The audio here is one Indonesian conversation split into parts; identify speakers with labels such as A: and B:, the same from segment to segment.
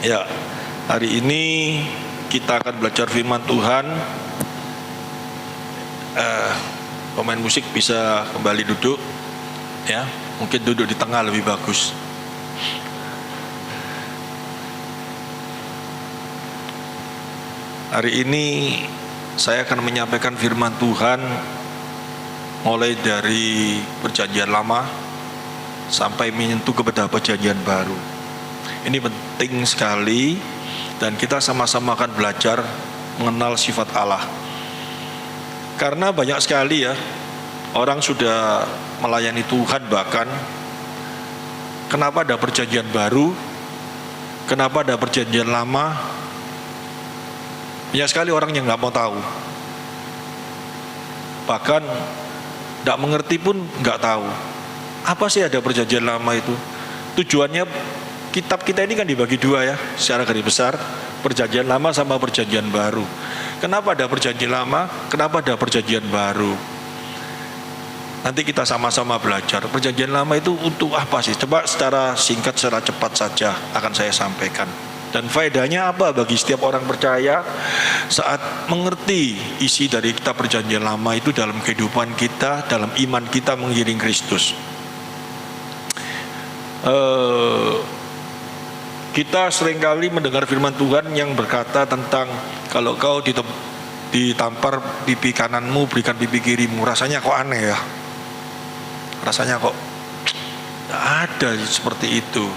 A: Ya, hari ini kita akan belajar firman Tuhan. Pemain musik bisa kembali duduk, ya. Mungkin duduk di tengah lebih bagus. Hari ini saya akan menyampaikan firman Tuhan mulai dari Perjanjian Lama sampai menyentuh kepada Perjanjian Baru. Ini penting sekali dan kita sama-sama akan belajar mengenal sifat Allah. Karena banyak sekali ya orang sudah melayani Tuhan, bahkan kenapa ada Perjanjian Baru, kenapa ada Perjanjian Lama. Banyak sekali orang yang nggak mau tahu, bahkan nggak mengerti pun nggak tahu apa sih ada Perjanjian Lama itu. Tujuannya kitab kita ini kan dibagi dua ya, secara garis besar, Perjanjian Lama sama Perjanjian Baru. Kenapa ada Perjanjian Lama, kenapa ada Perjanjian Baru? Nanti kita sama-sama belajar. Perjanjian Lama itu untuk apa sih? Coba secara singkat, secara cepat saja akan saya sampaikan. Dan faedahnya apa bagi setiap orang percaya saat mengerti isi dari kitab Perjanjian Lama itu dalam kehidupan kita, dalam iman kita mengiring Kristus. Kita seringkali mendengar firman Tuhan yang berkata tentang kalau kau ditampar pipi kananmu, berikan pipi kirimu. Rasanya kok aneh ya, rasanya kok tidak ada seperti itu.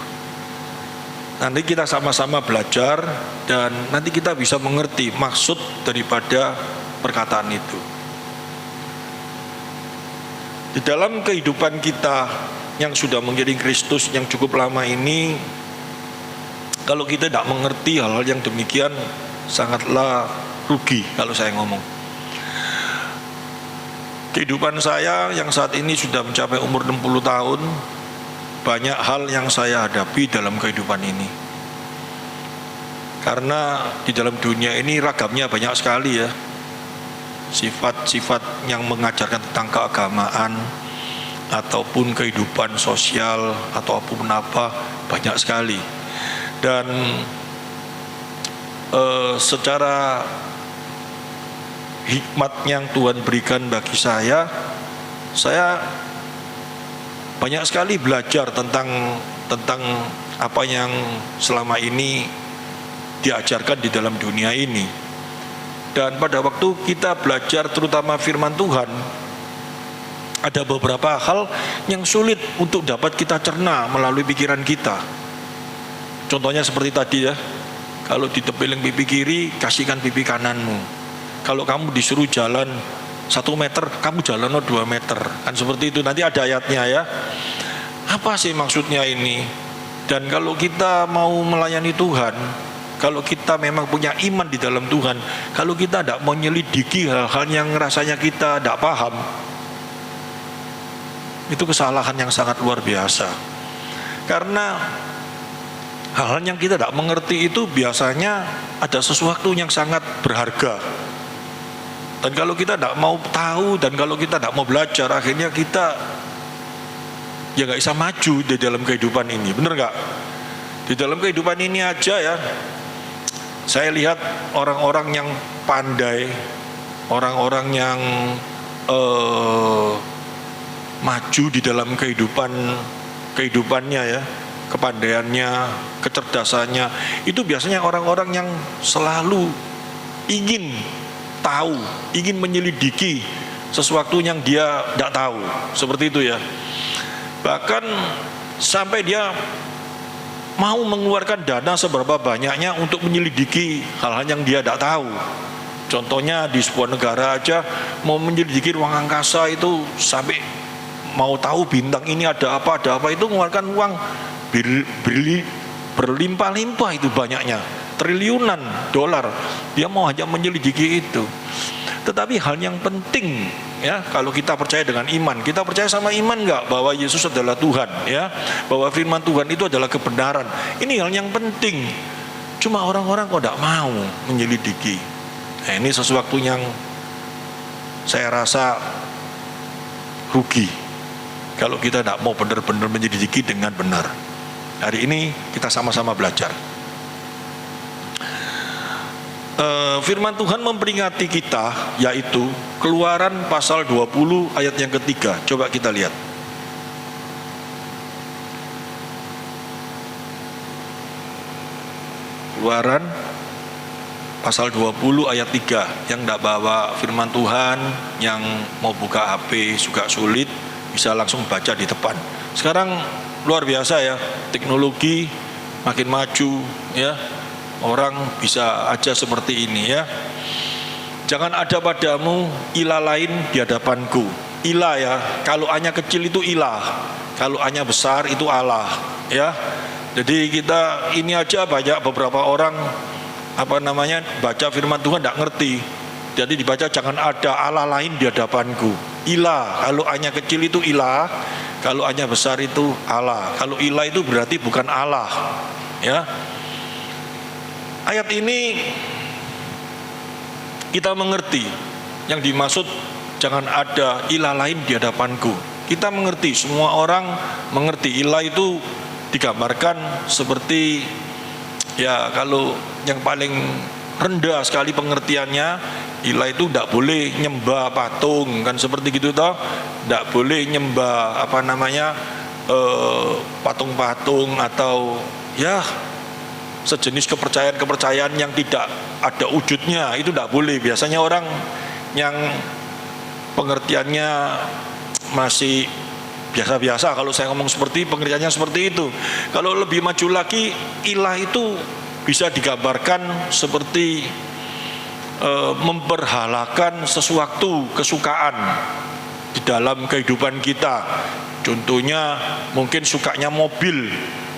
A: Nanti kita sama-sama belajar dan nanti kita bisa mengerti maksud daripada perkataan itu. Di dalam kehidupan kita yang sudah mengiring Kristus yang cukup lama ini, kalau kita tidak mengerti hal-hal yang demikian, sangatlah rugi kalau saya ngomong. Kehidupan saya yang saat ini sudah mencapai umur 60 tahun, banyak hal yang saya hadapi dalam kehidupan ini. Karena di dalam dunia ini ragamnya banyak sekali ya. Sifat-sifat yang mengajarkan tentang keagamaan ataupun kehidupan sosial ataupun apa, banyak sekali. Dan secara hikmat yang Tuhan berikan bagi saya banyak sekali belajar tentang apa yang selama ini diajarkan di dalam dunia ini. Dan pada waktu kita belajar terutama firman Tuhan, ada beberapa hal yang sulit untuk dapat kita cerna melalui pikiran kita. Contohnya seperti tadi ya, kalau ditepiling pipi kiri, kasihkan pipi kananmu. Kalau kamu disuruh jalan 1 meter, kamu jalan 2 meter. Kan seperti itu, nanti ada ayatnya ya. Apa sih maksudnya ini? Dan kalau kita mau melayani Tuhan, kalau kita memang punya iman di dalam Tuhan, kalau kita tidak menyelidiki hal-hal yang rasanya kita tidak paham, itu kesalahan yang sangat luar biasa. Karena hal-hal yang kita tidak mengerti itu biasanya ada sesuatu yang sangat berharga. Dan kalau kita tidak mau tahu dan kalau kita tidak mau belajar, akhirnya kita ya nggak bisa maju di dalam kehidupan ini. Bener nggak? Di dalam kehidupan ini aja ya, saya lihat orang-orang yang pandai, orang-orang yang maju di dalam kehidupannya ya, kepandaiannya, kecerdasannya, itu biasanya orang-orang yang selalu ingin tahu, ingin menyelidiki sesuatu yang dia tidak tahu, seperti itu ya. Bahkan sampai dia mau mengeluarkan dana seberapa banyaknya untuk menyelidiki hal-hal yang dia tidak tahu. Contohnya di sebuah negara aja, mau menyelidiki ruang angkasa itu sampai mau tahu bintang ini ada apa itu mengeluarkan uang berlimpah-limpah, itu banyaknya, triliunan dolar. Dia mau hanya menyelidiki itu. Tetapi hal yang penting ya, kalau kita percaya dengan iman, kita percaya sama iman nggak bahwa Yesus adalah Tuhan ya, bahwa firman Tuhan itu adalah kebenaran. Ini hal yang penting. Cuma orang-orang kok tidak mau menyelidiki. Nah, ini sesuatu yang saya rasa rugi kalau kita tidak mau benar-benar menyelidiki dengan benar. Hari ini kita sama-sama belajar. firman Tuhan memperingati kita, yaitu Keluaran pasal 20 ayat yang ketiga. Coba kita lihat. Keluaran pasal 20 ayat 3. Yang tidak bawa firman Tuhan, yang mau buka HP juga sulit, bisa langsung baca di depan. Sekarang luar biasa ya, teknologi makin maju ya. Orang bisa aja seperti ini ya. Jangan ada padamu ilah lain di hadapanku. Ilah ya, kalau A-nya kecil itu ilah, kalau A-nya besar itu Allah ya. Jadi kita ini aja banyak beberapa orang baca firman Tuhan tidak ngerti. Jadi dibaca jangan ada Allah lain di hadapanku. Ilah, kalau A-nya kecil itu ilah, kalau A-nya besar itu Allah. Kalau ilah itu berarti bukan Allah ya. Ayat ini kita mengerti yang dimaksud jangan ada ilah lain di hadapanku. Kita mengerti, semua orang mengerti ilah itu digambarkan seperti ya, kalau yang paling rendah sekali pengertiannya, ilah itu tidak boleh nyembah patung kan, seperti gitu toh. Tidak boleh nyembah patung-patung atau ya sejenis kepercayaan yang tidak ada wujudnya, itu tidak boleh. Biasanya orang yang pengertiannya masih biasa-biasa, kalau saya ngomong seperti pengertiannya seperti itu. Kalau lebih maju lagi, ilah itu bisa digambarkan seperti memperhalakan sesuatu kesukaan di dalam kehidupan kita. Contohnya mungkin sukanya mobil,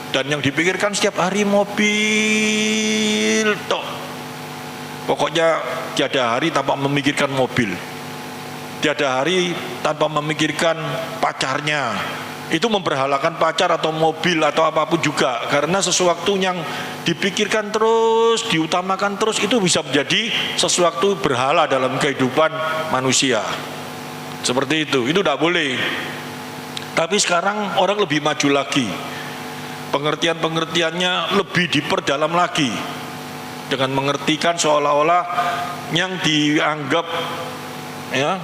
A: dan yang dipikirkan setiap hari mobil tok. Pokoknya tiada hari tanpa memikirkan mobil, tiada hari tanpa memikirkan pacarnya. Itu memberhalakan pacar atau mobil atau apapun juga, karena sesuatu yang dipikirkan terus, diutamakan terus, itu bisa menjadi sesuatu berhala dalam kehidupan manusia. Seperti itu tidak boleh. Tapi sekarang orang lebih maju lagi, pengertiannya lebih diperdalam lagi, dengan mengertikan seolah-olah yang dianggap ya,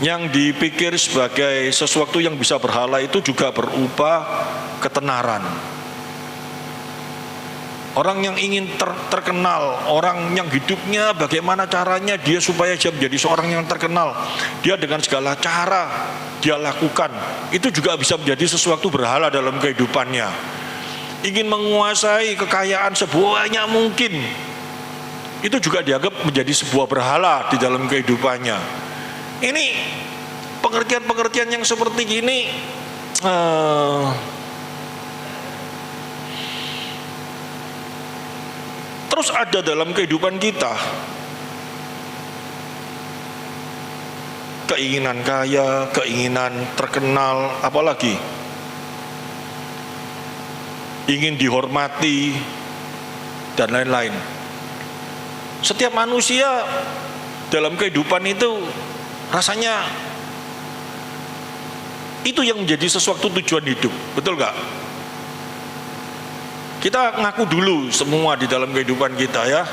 A: yang dipikir sebagai sesuatu yang bisa berhala itu juga berupa ketenaran. Orang yang ingin terkenal, orang yang hidupnya bagaimana caranya dia supaya dia menjadi seorang yang terkenal, dia dengan segala cara dia lakukan, itu juga bisa menjadi sesuatu berhala dalam kehidupannya. Ingin menguasai kekayaan sebanyak mungkin, itu juga dianggap menjadi sebuah berhala di dalam kehidupannya. Ini pengertian-pengertian yang seperti gini terus ada dalam kehidupan kita. Keinginan kaya, keinginan terkenal, apalagi ingin dihormati dan lain-lain. Setiap manusia dalam kehidupan itu rasanya itu yang menjadi sesuatu tujuan hidup, betul gak? Kita ngaku dulu semua di dalam kehidupan kita ya.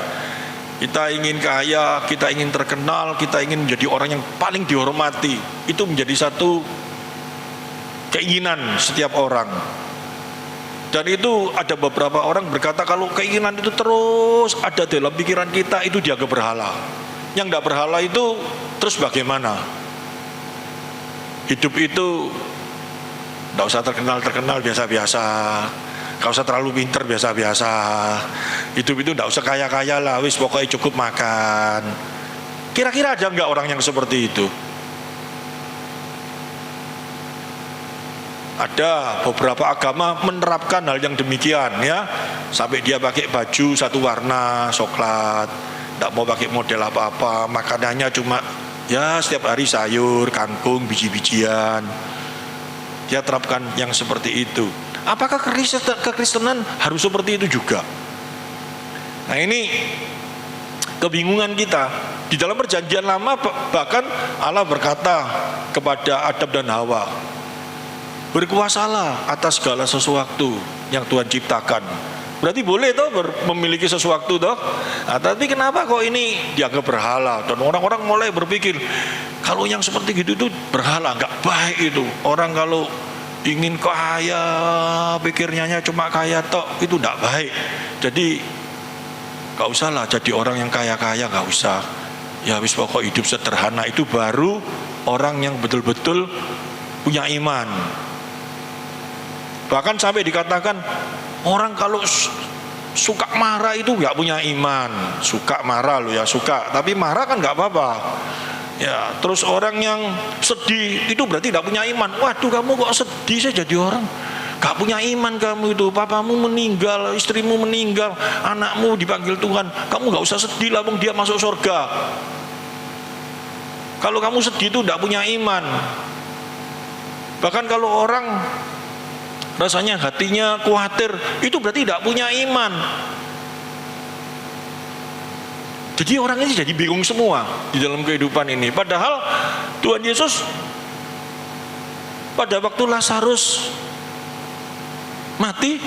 A: Kita ingin kaya, kita ingin terkenal, kita ingin menjadi orang yang paling dihormati. Itu menjadi satu keinginan setiap orang. Dan itu ada beberapa orang berkata kalau keinginan itu terus ada dalam pikiran kita, itu dianggap berhala. Yang tidak berhala itu terus bagaimana? Hidup itu tidak usah terkenal biasa-biasa, gak usah terlalu pinter biasa-biasa. Hidup itu tidak usah kaya-kaya lah, wis pokoknya cukup makan. Kira-kira ada nggak orang yang seperti itu? Ada beberapa agama menerapkan hal yang demikian ya, sampai dia pakai baju satu warna coklat, tidak mau pakai model apa-apa, makanannya cuma ya setiap hari sayur, kangkung, biji-bijian. Dia terapkan yang seperti itu. Apakah kekristenan harus seperti itu juga? Nah ini kebingungan kita. Di dalam perjanjian lama bahkan Allah berkata kepada Adam dan Hawa, berkuasalah atas segala sesuatu yang Tuhan ciptakan. berarti boleh toh memiliki sesuatu toh. Nah, tapi kenapa kok ini dianggap berhala? Dan orang-orang mulai berpikir kalau yang seperti gitu itu berhala, nggak baik itu. Orang kalau ingin kaya, pikirnya cuma kaya toh, itu nggak baik. Jadi nggak usah lah jadi orang yang kaya-kaya, nggak usah. Ya wis pokok hidup sederhana itu baru orang yang betul-betul punya iman. Bahkan sampai dikatakan orang kalau suka marah itu nggak punya iman. Suka marah loh ya, suka, tapi marah kan nggak apa-apa. Ya, terus orang yang sedih itu berarti tidak punya iman. Waduh, kamu kok sedih sih jadi orang? Gak punya iman kamu itu. Papamu meninggal, istrimu meninggal, anakmu dipanggil Tuhan. Kamu gak usah sedih lah, dia masuk surga. Kalau kamu sedih itu tidak punya iman. Bahkan kalau orang rasanya hatinya khawatir, itu berarti tidak punya iman. Jadi orang ini jadi bingung semua di dalam kehidupan ini. Padahal Tuhan Yesus pada waktu Lazarus mati,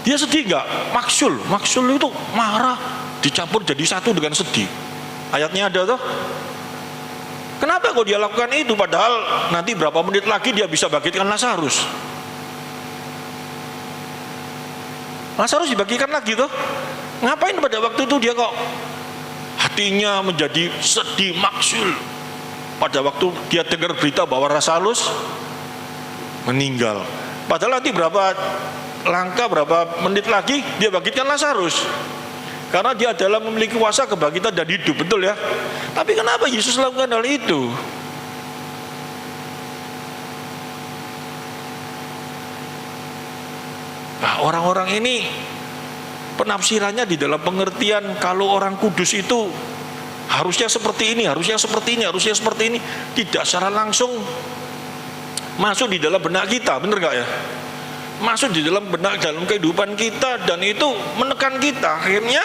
A: dia sedih enggak? Maksul itu marah dicampur jadi satu dengan sedih. Ayatnya ada tuh. Kenapa kok dia lakukan itu? Padahal nanti berapa menit lagi dia bisa bangkitkan Lazarus. Lazarus dibagikan lagi tuh. Ngapain pada waktu itu dia kok hatinya menjadi sedih, maksul? Pada waktu dia dengar berita bahwa Lazarus meninggal. Padahal nanti berapa menit lagi dia bangkitkan Lazarus. Karena dia adalah memiliki kuasa kebangkitan dan hidup, betul ya. Tapi kenapa Yesus lakukan hal itu? Nah, orang-orang ini penafsirannya di dalam pengertian kalau orang kudus itu harusnya seperti ini, harusnya seperti ini, harusnya seperti ini, tidak secara langsung masuk di dalam benak kita, benar gak ya? Masuk di dalam benak, dalam kehidupan kita, dan itu menekan kita. Akhirnya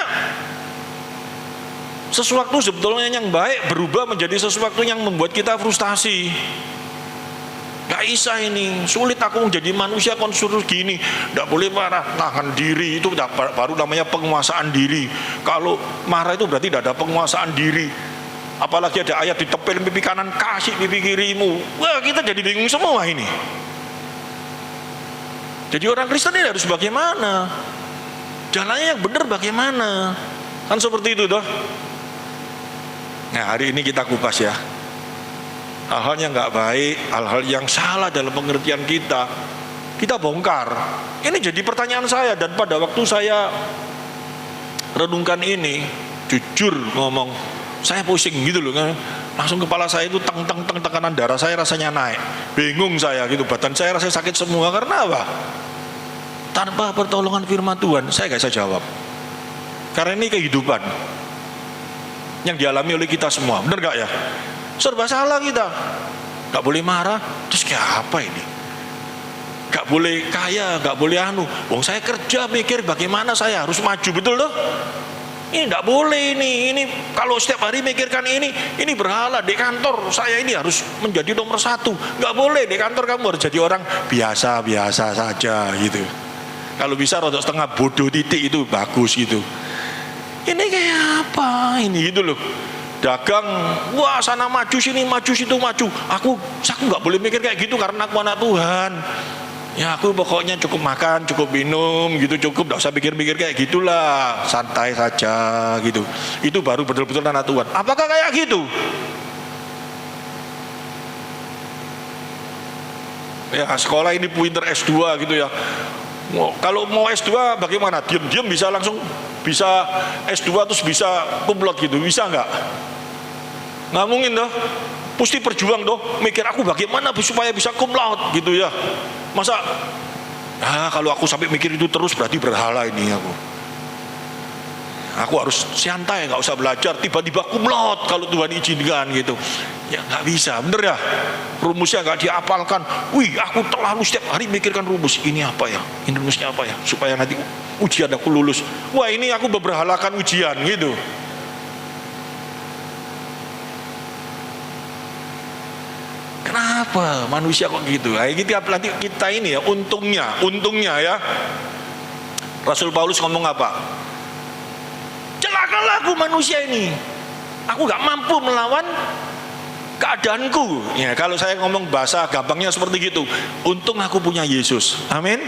A: sesuatu sebetulnya yang baik berubah menjadi sesuatu yang membuat kita frustasi. Gak bisa ini, sulit aku menjadi manusia konsuruh gini. Gak boleh marah, tahan diri, itu baru namanya penguasaan diri. Kalau marah itu berarti tidak ada penguasaan diri. Apalagi ada ayat ditepil pipi kanan, kasih pipi kirimu. Wah, kita jadi bingung semua ini. Jadi orang Kristen ini harus bagaimana? Jalannya yang benar bagaimana? Kan seperti itu toh. Nah, hari ini kita kupas ya. Hal-hal yang nggak baik, hal-hal yang salah dalam pengertian kita bongkar. Ini jadi pertanyaan saya, dan pada waktu saya renungkan ini, jujur ngomong, saya pusing gitu loh, langsung kepala saya itu tekanan darah saya rasanya naik, bingung saya gitu, badan saya rasanya sakit semua. Karena apa? Tanpa pertolongan firman Tuhan saya gak bisa jawab. Karena ini kehidupan yang dialami oleh kita semua, benar gak ya? Serba salah kita, gak boleh marah, terus kayak apa ini? Gak boleh kaya, gak boleh anu. Wong saya kerja mikir bagaimana saya harus maju, betul loh. Ini tidak boleh ini kalau setiap hari mikirkan ini berhala. Di kantor saya ini harus menjadi nomor satu. Nggak boleh, di kantor kamu harus jadi orang biasa-biasa saja gitu. Kalau bisa rodok setengah bodoh titik itu bagus gitu. Ini kayak apa ini gitu loh. Dagang, wah sana maju sini maju situ maju. Aku nggak boleh mikir kayak gitu karena aku anak Tuhan. Ya aku pokoknya cukup makan, cukup minum gitu, cukup, gak usah pikir-pikir kayak gitulah, santai saja gitu. Itu baru betul-betul anak Tuhan. Apakah kayak gitu? Ya sekolah ini pinter S2 gitu ya. Kalau mau S2 bagaimana? Diam-diam bisa langsung bisa S2 terus bisa kumlot gitu, bisa nggak? Nggak mungkin toh. Mesti berjuang doh, mikir aku bagaimana supaya bisa cum laude gitu ya. Masa kalau aku sampai mikir itu terus berarti berhala ini aku harus santai, nggak usah belajar, tiba-tiba cum laude kalau Tuhan izinkan gitu. Ya nggak bisa, bener ya. Rumusnya nggak diapalkan. Wih, aku terlalu setiap hari mikirkan rumus. Ini apa ya? Ini rumusnya apa ya? Supaya nanti ujian aku lulus. Wah, ini aku berberhalakan ujian gitu. Kenapa manusia kok gitu? Kita ini ya untungnya ya Rasul Paulus ngomong apa? Celakalah aku manusia ini, aku gak mampu melawan keadaanku. Ya, kalau saya ngomong bahasa gampangnya seperti gitu. Untung aku punya Yesus. Amin.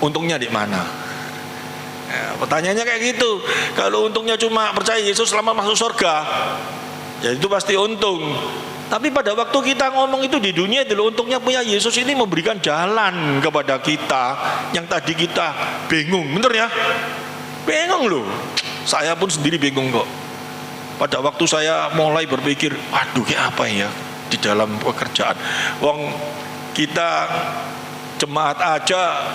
A: Untungnya di mana? Ya, pertanyaannya kayak gitu. Kalau untungnya cuma percaya Yesus selamat masuk surga, ya itu pasti untung. Tapi pada waktu kita ngomong itu di dunia itu, untungnya punya Yesus ini memberikan jalan kepada kita yang tadi kita bingung. Bener ya? Bingung loh. Saya pun sendiri bingung kok. Pada waktu saya mulai berpikir, aduh kayak apa ya di dalam pekerjaan. Wong kita jemaat aja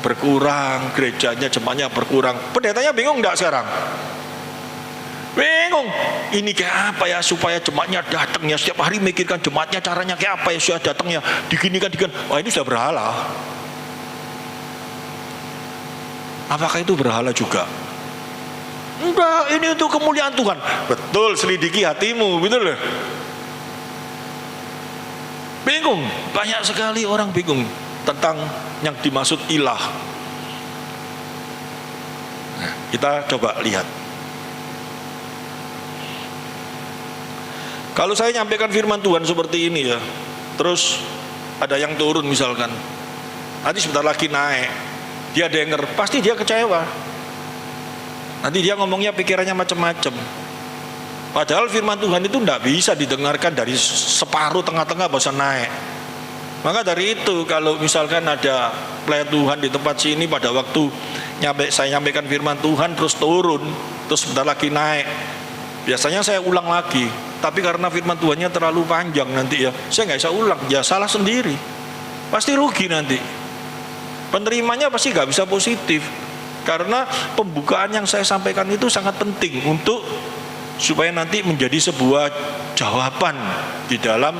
A: berkurang, gerejanya jemaatnya berkurang. Pendetanya bingung enggak sekarang? Bingung. Ini kayak apa ya supaya jemaatnya datang ya, setiap hari mikirkan jemaatnya caranya kayak apa ya supaya datangnya diginikan. Wah, ini sudah berhala. Apakah itu berhala juga? Enggak, ini untuk kemuliaan Tuhan. Betul, selidiki hatimu, betul loh. Bingung, banyak sekali orang bingung tentang yang dimaksud ilah. Nah, kita coba lihat. Kalau saya nyampaikan firman Tuhan seperti ini ya, terus ada yang turun misalkan, nanti sebentar lagi naik, dia denger, pasti dia kecewa. Nanti dia ngomongnya pikirannya macam-macam. Padahal firman Tuhan itu tidak bisa didengarkan dari separuh tengah-tengah bahasa naik. Maka dari itu kalau misalkan ada pelayan Tuhan di tempat sini pada waktu saya nyampaikan firman Tuhan terus turun, terus sebentar lagi naik, biasanya saya ulang lagi. Tapi karena firman Tuhannya terlalu panjang nanti ya, saya nggak bisa ulang. Ya salah sendiri, pasti rugi nanti. Penerimanya pasti nggak bisa positif. Karena pembukaan yang saya sampaikan itu sangat penting untuk supaya nanti menjadi sebuah jawaban di dalam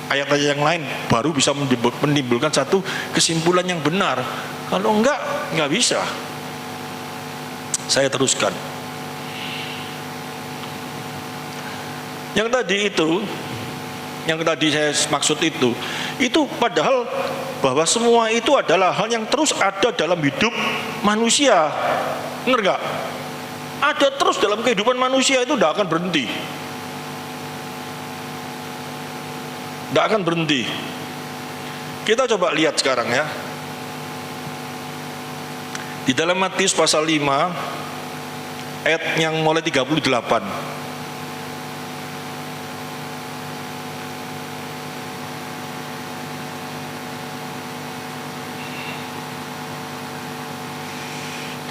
A: ayat-ayat yang lain, baru bisa menimbulkan satu kesimpulan yang benar. Kalau enggak bisa. Saya teruskan. Yang tadi saya maksud itu padahal bahwa semua itu adalah hal yang terus ada dalam hidup manusia. Benar gak? Ada terus dalam kehidupan manusia, itu tidak akan berhenti. Tidak akan berhenti. Kita coba lihat sekarang ya. Di dalam Matius pasal 5 ayat yang mulai 38.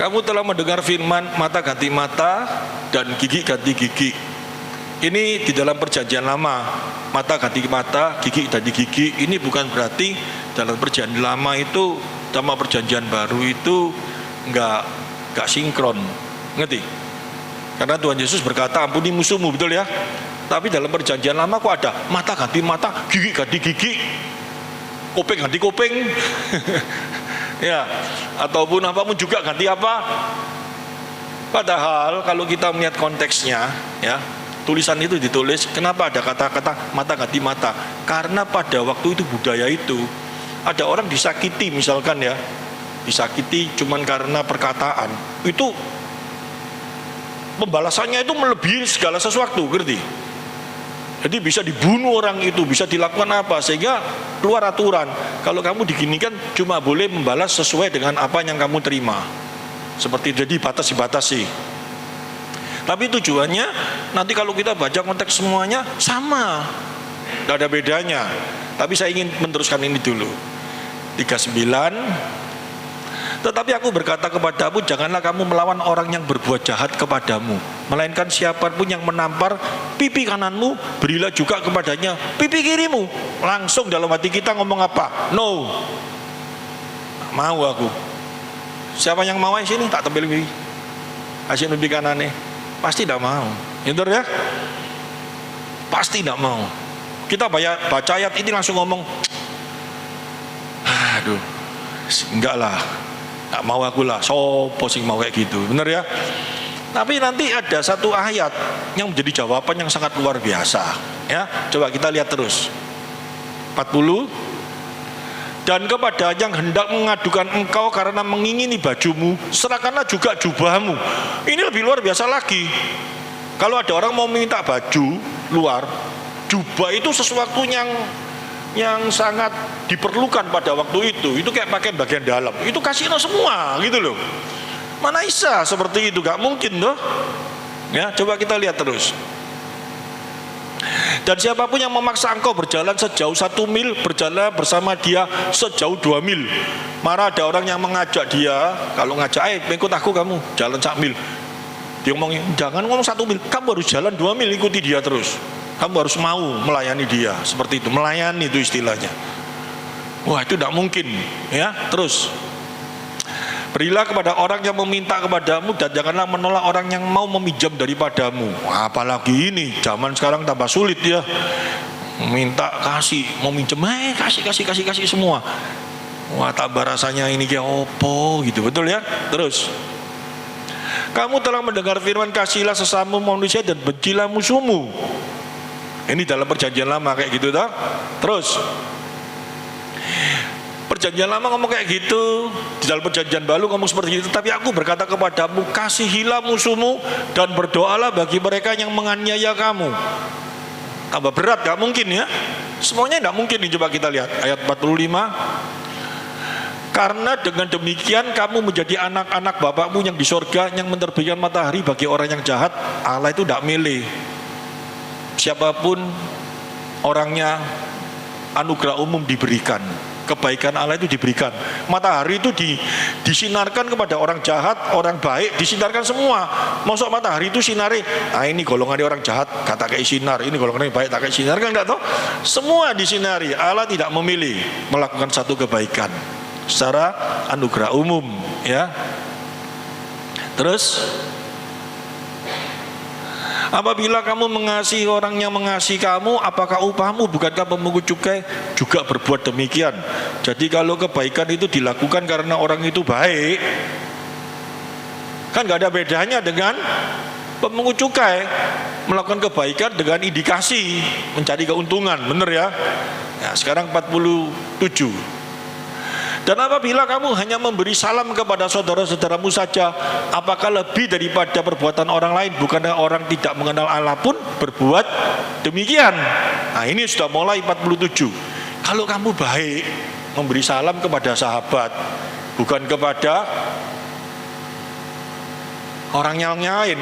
A: Kamu telah mendengar firman mata ganti mata dan gigi ganti gigi. Ini di dalam perjanjian lama, mata ganti mata, gigi ganti gigi. Ini bukan berarti dalam perjanjian lama itu sama perjanjian baru itu enggak sinkron. Ngerti? Karena Tuhan Yesus berkata ampuni musuhmu, betul ya? Tapi dalam perjanjian lama kok ada mata ganti mata, gigi ganti gigi, kopeng ganti kopeng. Ya, ataupun apapun juga ganti apa. Padahal kalau kita melihat konteksnya ya, tulisan itu ditulis, kenapa ada kata-kata mata ganti mata? Karena pada waktu itu budaya itu ada orang disakiti misalkan ya, disakiti cuman karena perkataan, itu pembalasannya itu melebihi segala sesuatu, ngerti? Jadi bisa dibunuh orang itu, bisa dilakukan apa, sehingga keluar aturan. Kalau kamu diginikan cuma boleh membalas sesuai dengan apa yang kamu terima. Seperti jadi dibatasi. Tapi tujuannya nanti kalau kita baca konteks semuanya sama, tidak ada bedanya. Tapi saya ingin meneruskan ini dulu. 39. Tetapi aku berkata kepadamu, janganlah kamu melawan orang yang berbuat jahat kepadamu, melainkan siapapun yang menampar pipi kananmu, berilah juga kepadanya pipi kirimu. Langsung dalam hati kita ngomong apa? No, mau aku. Siapa yang mau sini tak tampil pipi, kasih pipi kanannya, pasti tidak mau. Betul ya? Pasti tidak mau. Kita baca ayat ini langsung ngomong, aduh, enggak lah, nggak mau aku lah, sopo sing mau kayak gitu, bener ya? Tapi nanti ada satu ayat yang menjadi jawaban yang sangat luar biasa ya. Coba kita lihat terus 40. Dan kepada yang hendak mengadukan engkau karena mengingini bajumu, serahkanlah juga jubahmu. Ini lebih luar biasa lagi. Kalau ada orang mau minta baju luar, jubah itu sesuatu yang sangat diperlukan pada waktu itu. Itu kayak pakaian bagian dalam. Itu kasih semua gitu loh. Mana bisa seperti itu, gak mungkin loh. Ya, coba kita lihat terus. Dan siapapun yang memaksa engkau berjalan sejauh 1 mil, berjalan bersama dia sejauh 2 mil. Marah ada orang yang mengajak dia, kalau ngajak, ikut aku kamu, jalan 1 mil. Dia ngomongin, jangan ngomong 1 mil, kamu harus jalan 2 mil, ikuti dia terus. Kamu harus mau melayani dia, seperti itu, melayani itu istilahnya. Wah, itu tidak mungkin, ya. Terus, berilah kepada orang yang meminta kepadamu dan janganlah menolak orang yang mau meminjam daripadamu. Wah, apalagi ini zaman sekarang tambah sulit ya. Minta kasih, mau minjem, kasih semua. Wah, tambah rasanya ini kayak opo gitu, betul ya. Terus, kamu telah mendengar firman kasihlah sesama manusia dan bencilah musuhmu. Ini dalam perjanjian lama kayak gitu dah. Terus, perjanjian lama ngomong kayak gitu, di dalam perjanjian baru ngomong seperti itu. Tapi aku berkata kepadamu, kasihilah musuhmu dan berdoalah bagi mereka yang menganiaya kamu. Tambah berat, gak mungkin ya. Semuanya gak mungkin nih, coba kita lihat ayat 45. Karena dengan demikian kamu menjadi anak-anak Bapakmu yang di sorga, yang menerbitkan matahari bagi orang yang jahat. Allah itu gak milih siapapun orangnya, anugerah umum diberikan. Kebaikan Allah itu diberikan. Matahari itu disinarkan kepada orang jahat, orang baik, disinarkan semua. Masuk matahari itu sinari, ini golongan orang jahat, kata kayak sinar, ini golongan baik, tak kayak sinar, kan enggak tahu. Semua disinari. Allah tidak memilih melakukan satu kebaikan secara anugerah umum, ya. Terus, apabila kamu mengasihi orang yang mengasihi kamu, apakah upahmu bukankah pemungut cukai juga berbuat demikian? Jadi kalau kebaikan itu dilakukan karena orang itu baik, kan gak ada bedanya dengan pemungut cukai melakukan kebaikan dengan indikasi mencari keuntungan, bener ya? Nah, sekarang 47. Dan apabila kamu hanya memberi salam kepada saudara-saudaramu saja, apakah lebih daripada perbuatan orang lain? Bukannya orang tidak mengenal Allah pun berbuat demikian? Nah, ini sudah mulai 47. Kalau kamu baik memberi salam kepada sahabat, bukan kepada orang yang lain,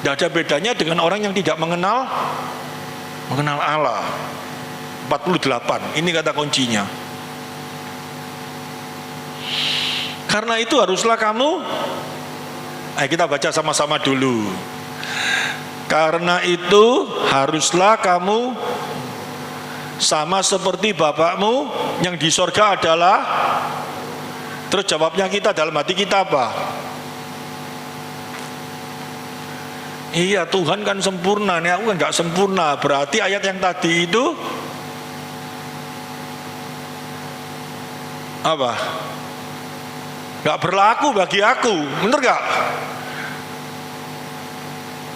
A: tidak ada bedanya dengan orang yang tidak mengenal Allah. 48, ini kata kuncinya. Karena itu haruslah kamu, kita baca sama-sama dulu. Karena itu haruslah kamu sama seperti Bapakmu yang di sorga adalah. Terus jawabnya kita dalam hati kita apa? Iya, Tuhan kan sempurna, nih aku kan gak sempurna. Berarti ayat yang tadi itu apa? Gak berlaku bagi aku, bener gak?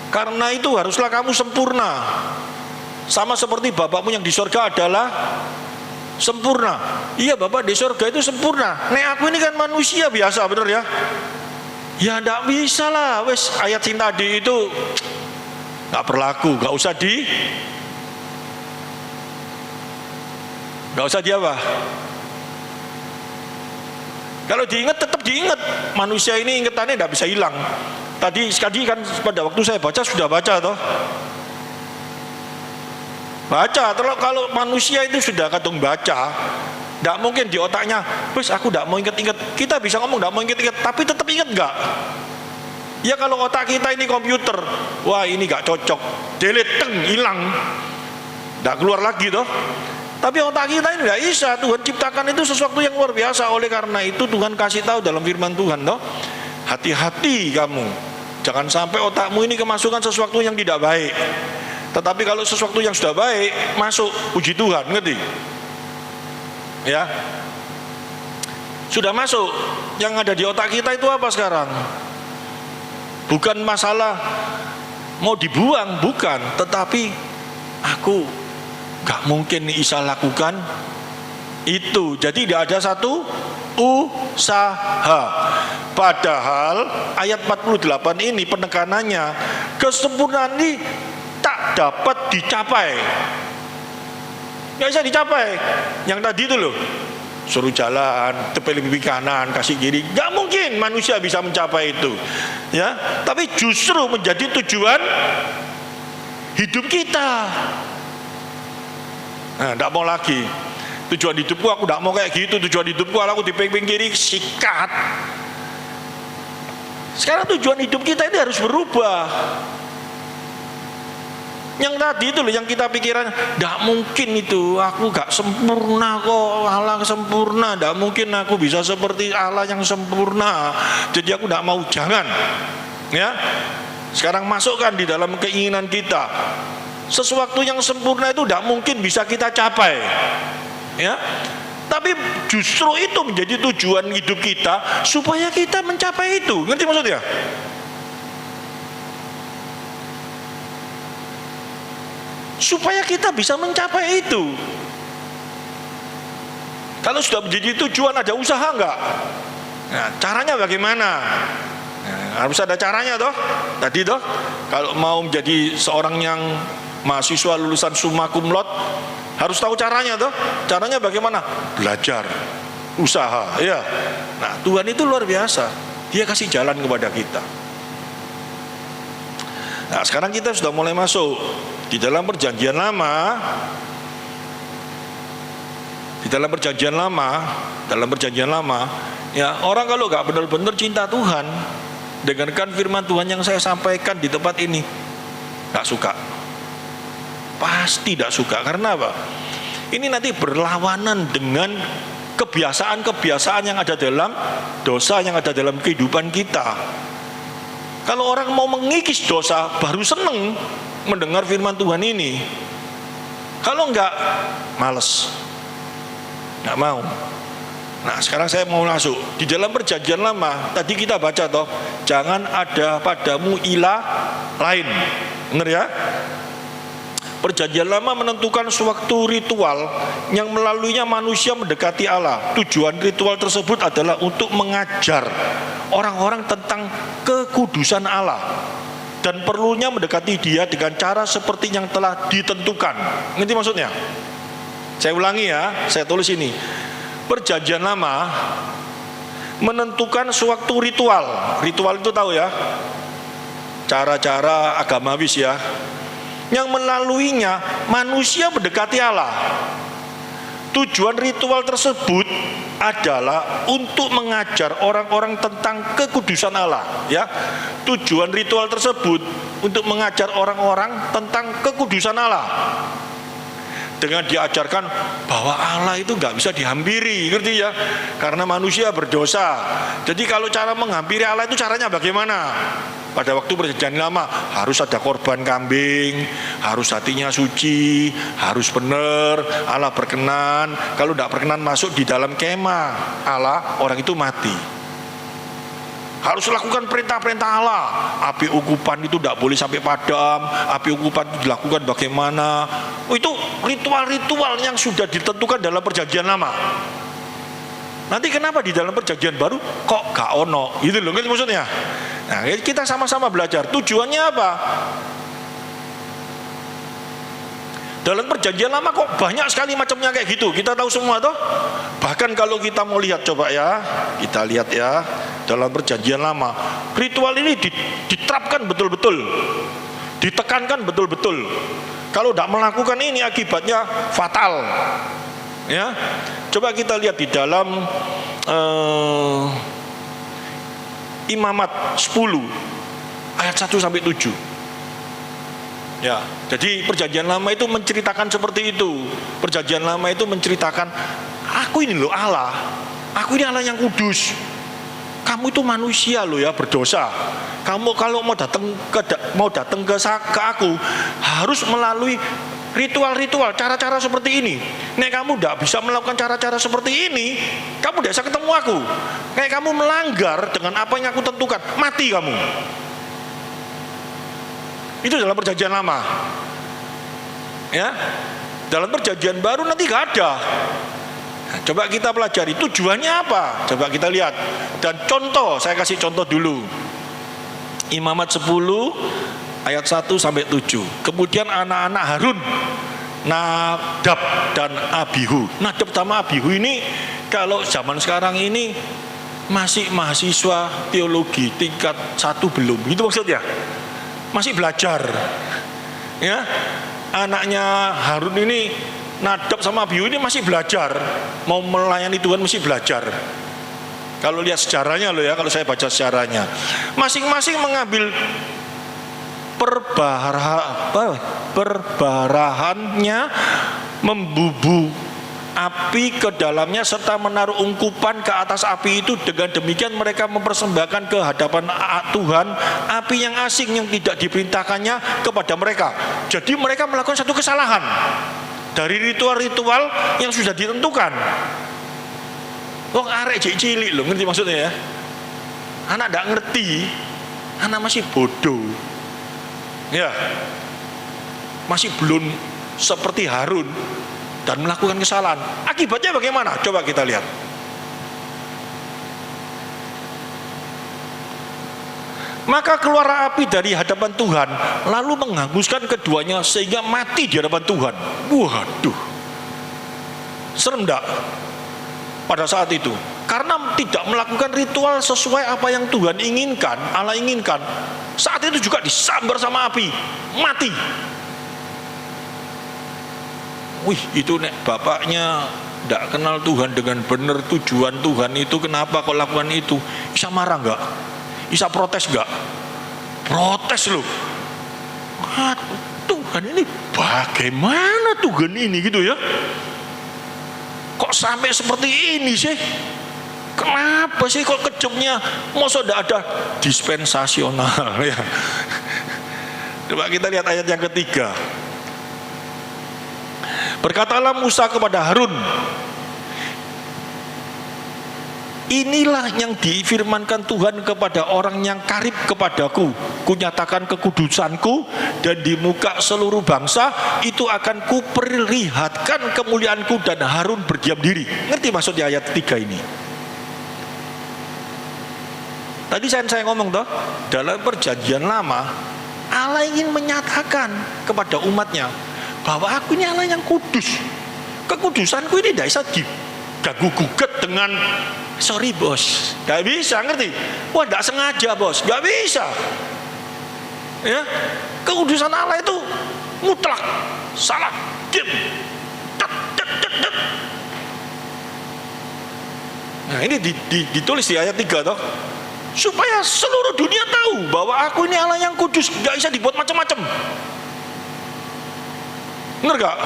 A: Karena itu haruslah kamu sempurna, sama seperti Bapakmu yang di sorga adalah sempurna. Iya, Bapak di sorga itu sempurna. Nek aku ini kan manusia biasa, bener ya? Ya gak bisa lah, wes ayat yang tadi itu gak berlaku, gak usah apa? Kalau diingat tetap diingat. Manusia ini ingatannya tidak bisa hilang. Tadi kan pada waktu saya baca sudah baca toh. Baca. Kalau manusia itu sudah kadung baca, tidak mungkin di otaknya, wes aku tidak mau ingat-ingat. Kita bisa ngomong tidak mau ingat-ingat, tapi tetap ingat enggak? Ya kalau otak kita ini komputer, wah ini enggak cocok, delete, hilang, tidak keluar lagi toh. Tapi otak kita ini tidak bisa. Tuhan ciptakan itu sesuatu yang luar biasa. Oleh karena itu Tuhan kasih tahu dalam firman Tuhan toh, hati-hati kamu, jangan sampai otakmu ini kemasukan sesuatu yang tidak baik. Tetapi kalau sesuatu yang sudah baik masuk, puji Tuhan, ngerti? Ya, sudah masuk. Yang ada di otak kita itu apa sekarang? Bukan masalah mau dibuang, bukan. Tetapi aku gak mungkin bisa lakukan Itu, jadi tidak ada satu usaha. Padahal ayat 48 ini penekanannya, kesempurnaan ini tak dapat dicapai. Nggak bisa dicapai. Yang tadi itu loh, suruh jalan, tepel pipi kanan, kasih kiri, nggak mungkin manusia bisa mencapai itu. Ya, tapi justru menjadi tujuan hidup kita. Nah, nggak mau lagi. Tujuan hidupku aku tidak mau kayak gitu. Tujuan hidupku aku di pinggir kiri, sikat. Sekarang tujuan hidup kita ini harus berubah. Yang tadi itu loh, yang kita pikiran, tidak mungkin itu, aku gak sempurna kok, Allah sempurna, tidak mungkin aku bisa seperti Allah yang sempurna. Jadi aku tidak mau, jangan. Ya, sekarang masukkan di dalam keinginan kita, sesuatu yang sempurna itu tidak mungkin bisa kita capai. Ya, tapi justru itu menjadi tujuan hidup kita supaya kita mencapai itu. Ngerti maksudnya? Supaya kita bisa mencapai itu. Kalau sudah menjadi tujuan, ada usaha enggak? Nah, caranya bagaimana? Nah, harus ada caranya toh. Tadi toh, kalau mau menjadi seorang yang mahasiswa lulusan summa cum laude, harus tahu caranya toh. Caranya bagaimana? Belajar, usaha, ya. Nah, Tuhan itu luar biasa. Dia kasih jalan kepada kita. Nah, sekarang kita sudah mulai masuk di dalam perjanjian lama. Di dalam perjanjian lama, ya, orang kalau nggak benar-benar cinta Tuhan, dengarkan firman Tuhan yang saya sampaikan di tempat ini, nggak suka. Pasti tidak suka. Karena apa? Ini nanti berlawanan dengan kebiasaan-kebiasaan yang ada dalam dosa, yang ada dalam kehidupan kita. Kalau orang mau mengikis dosa, baru seneng mendengar firman Tuhan ini. Kalau enggak, males, enggak mau. Nah, sekarang saya mau masuk di dalam perjanjian lama. Tadi kita baca toh, jangan ada padamu ilah lain. Benar ya? Perjanjian lama menentukan suatu ritual yang melaluinya manusia mendekati Allah. Tujuan ritual tersebut adalah untuk mengajar orang-orang tentang kekudusan Allah dan perlunya mendekati Dia dengan cara seperti yang telah ditentukan. Ngerti maksudnya? Saya ulangi ya, saya tulis ini. Perjanjian lama menentukan suatu ritual. Ritual itu tahu ya, cara-cara agamawis ya, yang melaluinya manusia mendekati Allah. Tujuan ritual tersebut adalah untuk mengajar orang-orang tentang kekudusan Allah, ya. Tujuan ritual tersebut untuk mengajar orang-orang tentang kekudusan Allah. Dengan diajarkan bahwa Allah itu nggak bisa dihampiri, ngerti ya? Karena manusia berdosa. Jadi kalau cara menghampiri Allah itu caranya bagaimana? Pada waktu perjanjian lama harus ada korban kambing, harus hatinya suci, harus benar, Allah berkenan. Kalau tidak berkenan masuk di dalam kemah Allah, orang itu mati. Harus lakukan perintah-perintah Allah. Api ungkupan itu tidak boleh sampai padam. Api ungkupan itu dilakukan bagaimana? Itu ritual-ritual yang sudah ditentukan dalam perjanjian lama. Nanti kenapa di dalam perjanjian baru kok gak ono? Gitu loh, ngerti maksudnya? Nah, kita sama-sama belajar. Tujuannya apa? Dalam perjanjian lama kok banyak sekali macamnya kayak gitu. Kita tahu semua toh. Bahkan kalau kita mau lihat, coba ya, kita lihat ya, dalam perjanjian lama ritual ini diterapkan betul-betul, ditekankan betul-betul. Kalau tidak melakukan ini akibatnya fatal. Ya, coba kita lihat di dalam Imamat 10 ayat 1 sampai 7. Ya, jadi perjanjian lama itu menceritakan seperti itu. Perjanjian lama itu menceritakan, aku ini loh Allah, aku ini Allah yang kudus. Kamu itu manusia loh ya, berdosa. Kamu kalau mau datang ke aku harus melalui ritual-ritual, cara-cara seperti ini. Nek kamu tidak bisa melakukan cara-cara seperti ini, kamu tidak bisa ketemu aku. Nek kamu melanggar dengan apa yang aku tentukan, mati kamu. Itu dalam perjanjian lama. Ya, dalam perjanjian baru nanti gak ada. Nah, coba kita pelajari tujuannya apa, coba kita lihat. Dan contoh, saya kasih contoh dulu. Imamat 10 ayat 1 sampai 7. Kemudian anak-anak Harun, Nadab dan Abihu. Nadab sama Abihu ini kalau zaman sekarang ini masih mahasiswa teologi tingkat 1 belum, gitu maksudnya. Masih belajar. Ya. Anaknya Harun ini, Nadab sama Abihu ini masih belajar, mau melayani Tuhan masih belajar. Kalau lihat sejarahnya loh ya, kalau saya baca sejarahnya, masing-masing mengambil perbarahannya, membubu api ke dalamnya serta menaruh ungkupan ke atas api itu. Dengan demikian mereka mempersembahkan ke hadapan Tuhan api yang asing yang tidak diperintahkannya kepada mereka. Jadi mereka melakukan satu kesalahan dari ritual-ritual yang sudah ditentukan. Wong arek cilik loh, ngerti maksudnya ya? Anak tidak ngerti, anak masih bodoh, ya, masih belum seperti Harun dan melakukan kesalahan. Akibatnya bagaimana? Coba kita lihat. Maka keluar api dari hadapan Tuhan, lalu menghanguskan keduanya sehingga mati di hadapan Tuhan. Waduh, serem enggak pada saat itu? Karena tidak melakukan ritual sesuai apa yang Tuhan inginkan, Allah inginkan. Saat itu juga disambar sama api, mati. Wih, itu nek bapaknya tidak kenal Tuhan dengan benar, tujuan Tuhan itu kenapa kau lakukan itu, bisa marah enggak? Bisa protes enggak? Protes loh. Tuhan ini bagaimana Tuhan ini gitu ya? Kok sampai seperti ini sih? Kenapa sih kok kejamnya? Masa tidak ada dispensasional ya? Coba kita lihat ayat yang ketiga. Berkatalah Musa kepada Harun, inilah yang difirmankan Tuhan kepada orang yang karib kepadaku. Kunyatakan kekudusanku, dan di muka seluruh bangsa itu akan kuperlihatkan kemuliaanku. Dan Harun berdiam diri. Ngerti maksudnya ayat 3 ini? Tadi saya ngomong toh, dalam perjanjian lama Allah ingin menyatakan kepada umatnya bahwa aku ini Allah yang kudus. Kekudusanku ini tidak bisa diganggu gugat dengan sorry bos, gak bisa, ngerti? Wah, gak sengaja bos, gak bisa. Ya, kekudusan Allah itu mutlak, salah, diam, dat. Nah ini ditulis di ayat 3 toh, supaya seluruh dunia tahu bahwa aku ini Allah yang kudus, gak bisa dibuat macam-macam. Bener gak?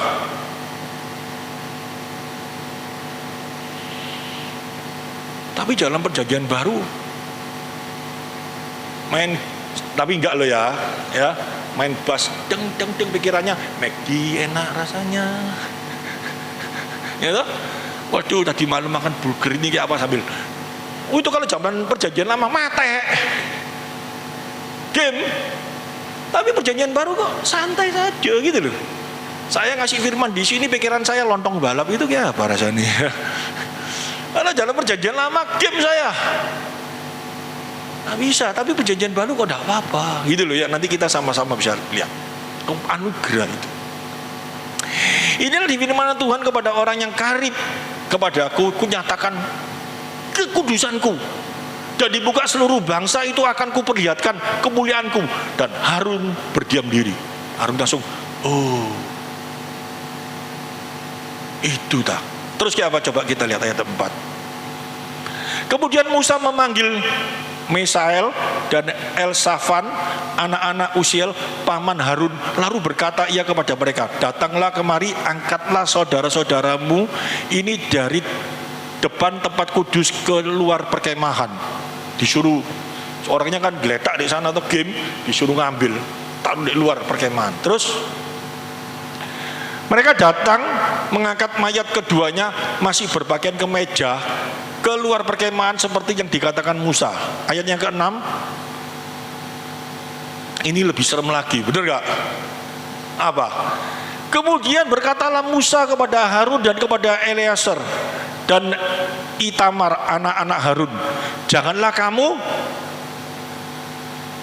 A: Tapi dalam perjanjian baru main, tapi enggak loh ya, main bass, deng pikirannya, McD enak rasanya, ya toh? Waduh, tadi malam makan burger ini kayak apa sambil, itu kalau zaman perjanjian lama mate, game. Tapi perjanjian baru kok santai saja gitu loh. Saya ngasih firman di sini, pikiran saya lontong balap itu kayak apa rasanya? Karena dalam perjanjian lama game saya nggak bisa, tapi perjanjian baru kok tidak apa-apa gitu loh ya. Nanti kita sama-sama bisa lihat anugerah itu. Inilah firman Tuhan kepada orang yang karib kepadaku, kunyatakan kekudusanku, dan dibuka seluruh bangsa itu akan kuperlihatkan kemuliaanku. Dan Harun berdiam diri. Harun langsung, oh itu tak. Terus kayak apa? Coba kita lihat ayat 4. Kemudian Musa memanggil Mesael dan Elsafan, anak-anak Usiel, paman Harun, lalu berkata ia kepada mereka, datanglah kemari, angkatlah saudara-saudaramu ini dari depan tempat kudus ke luar perkemahan. Disuruh, orangnya kan geletak di sana atau game, disuruh ngambil, taruh di luar perkemahan. Terus mereka datang, mengangkat mayat keduanya masih berpakaian kemeja keluar perkemahan seperti yang dikatakan Musa. Ayat yang ke-6 ini lebih serem lagi, benar gak? Apa? Kemudian berkatalah Musa kepada Harun dan kepada Eleazar, dan Itamar, anak-anak Harun, janganlah kamu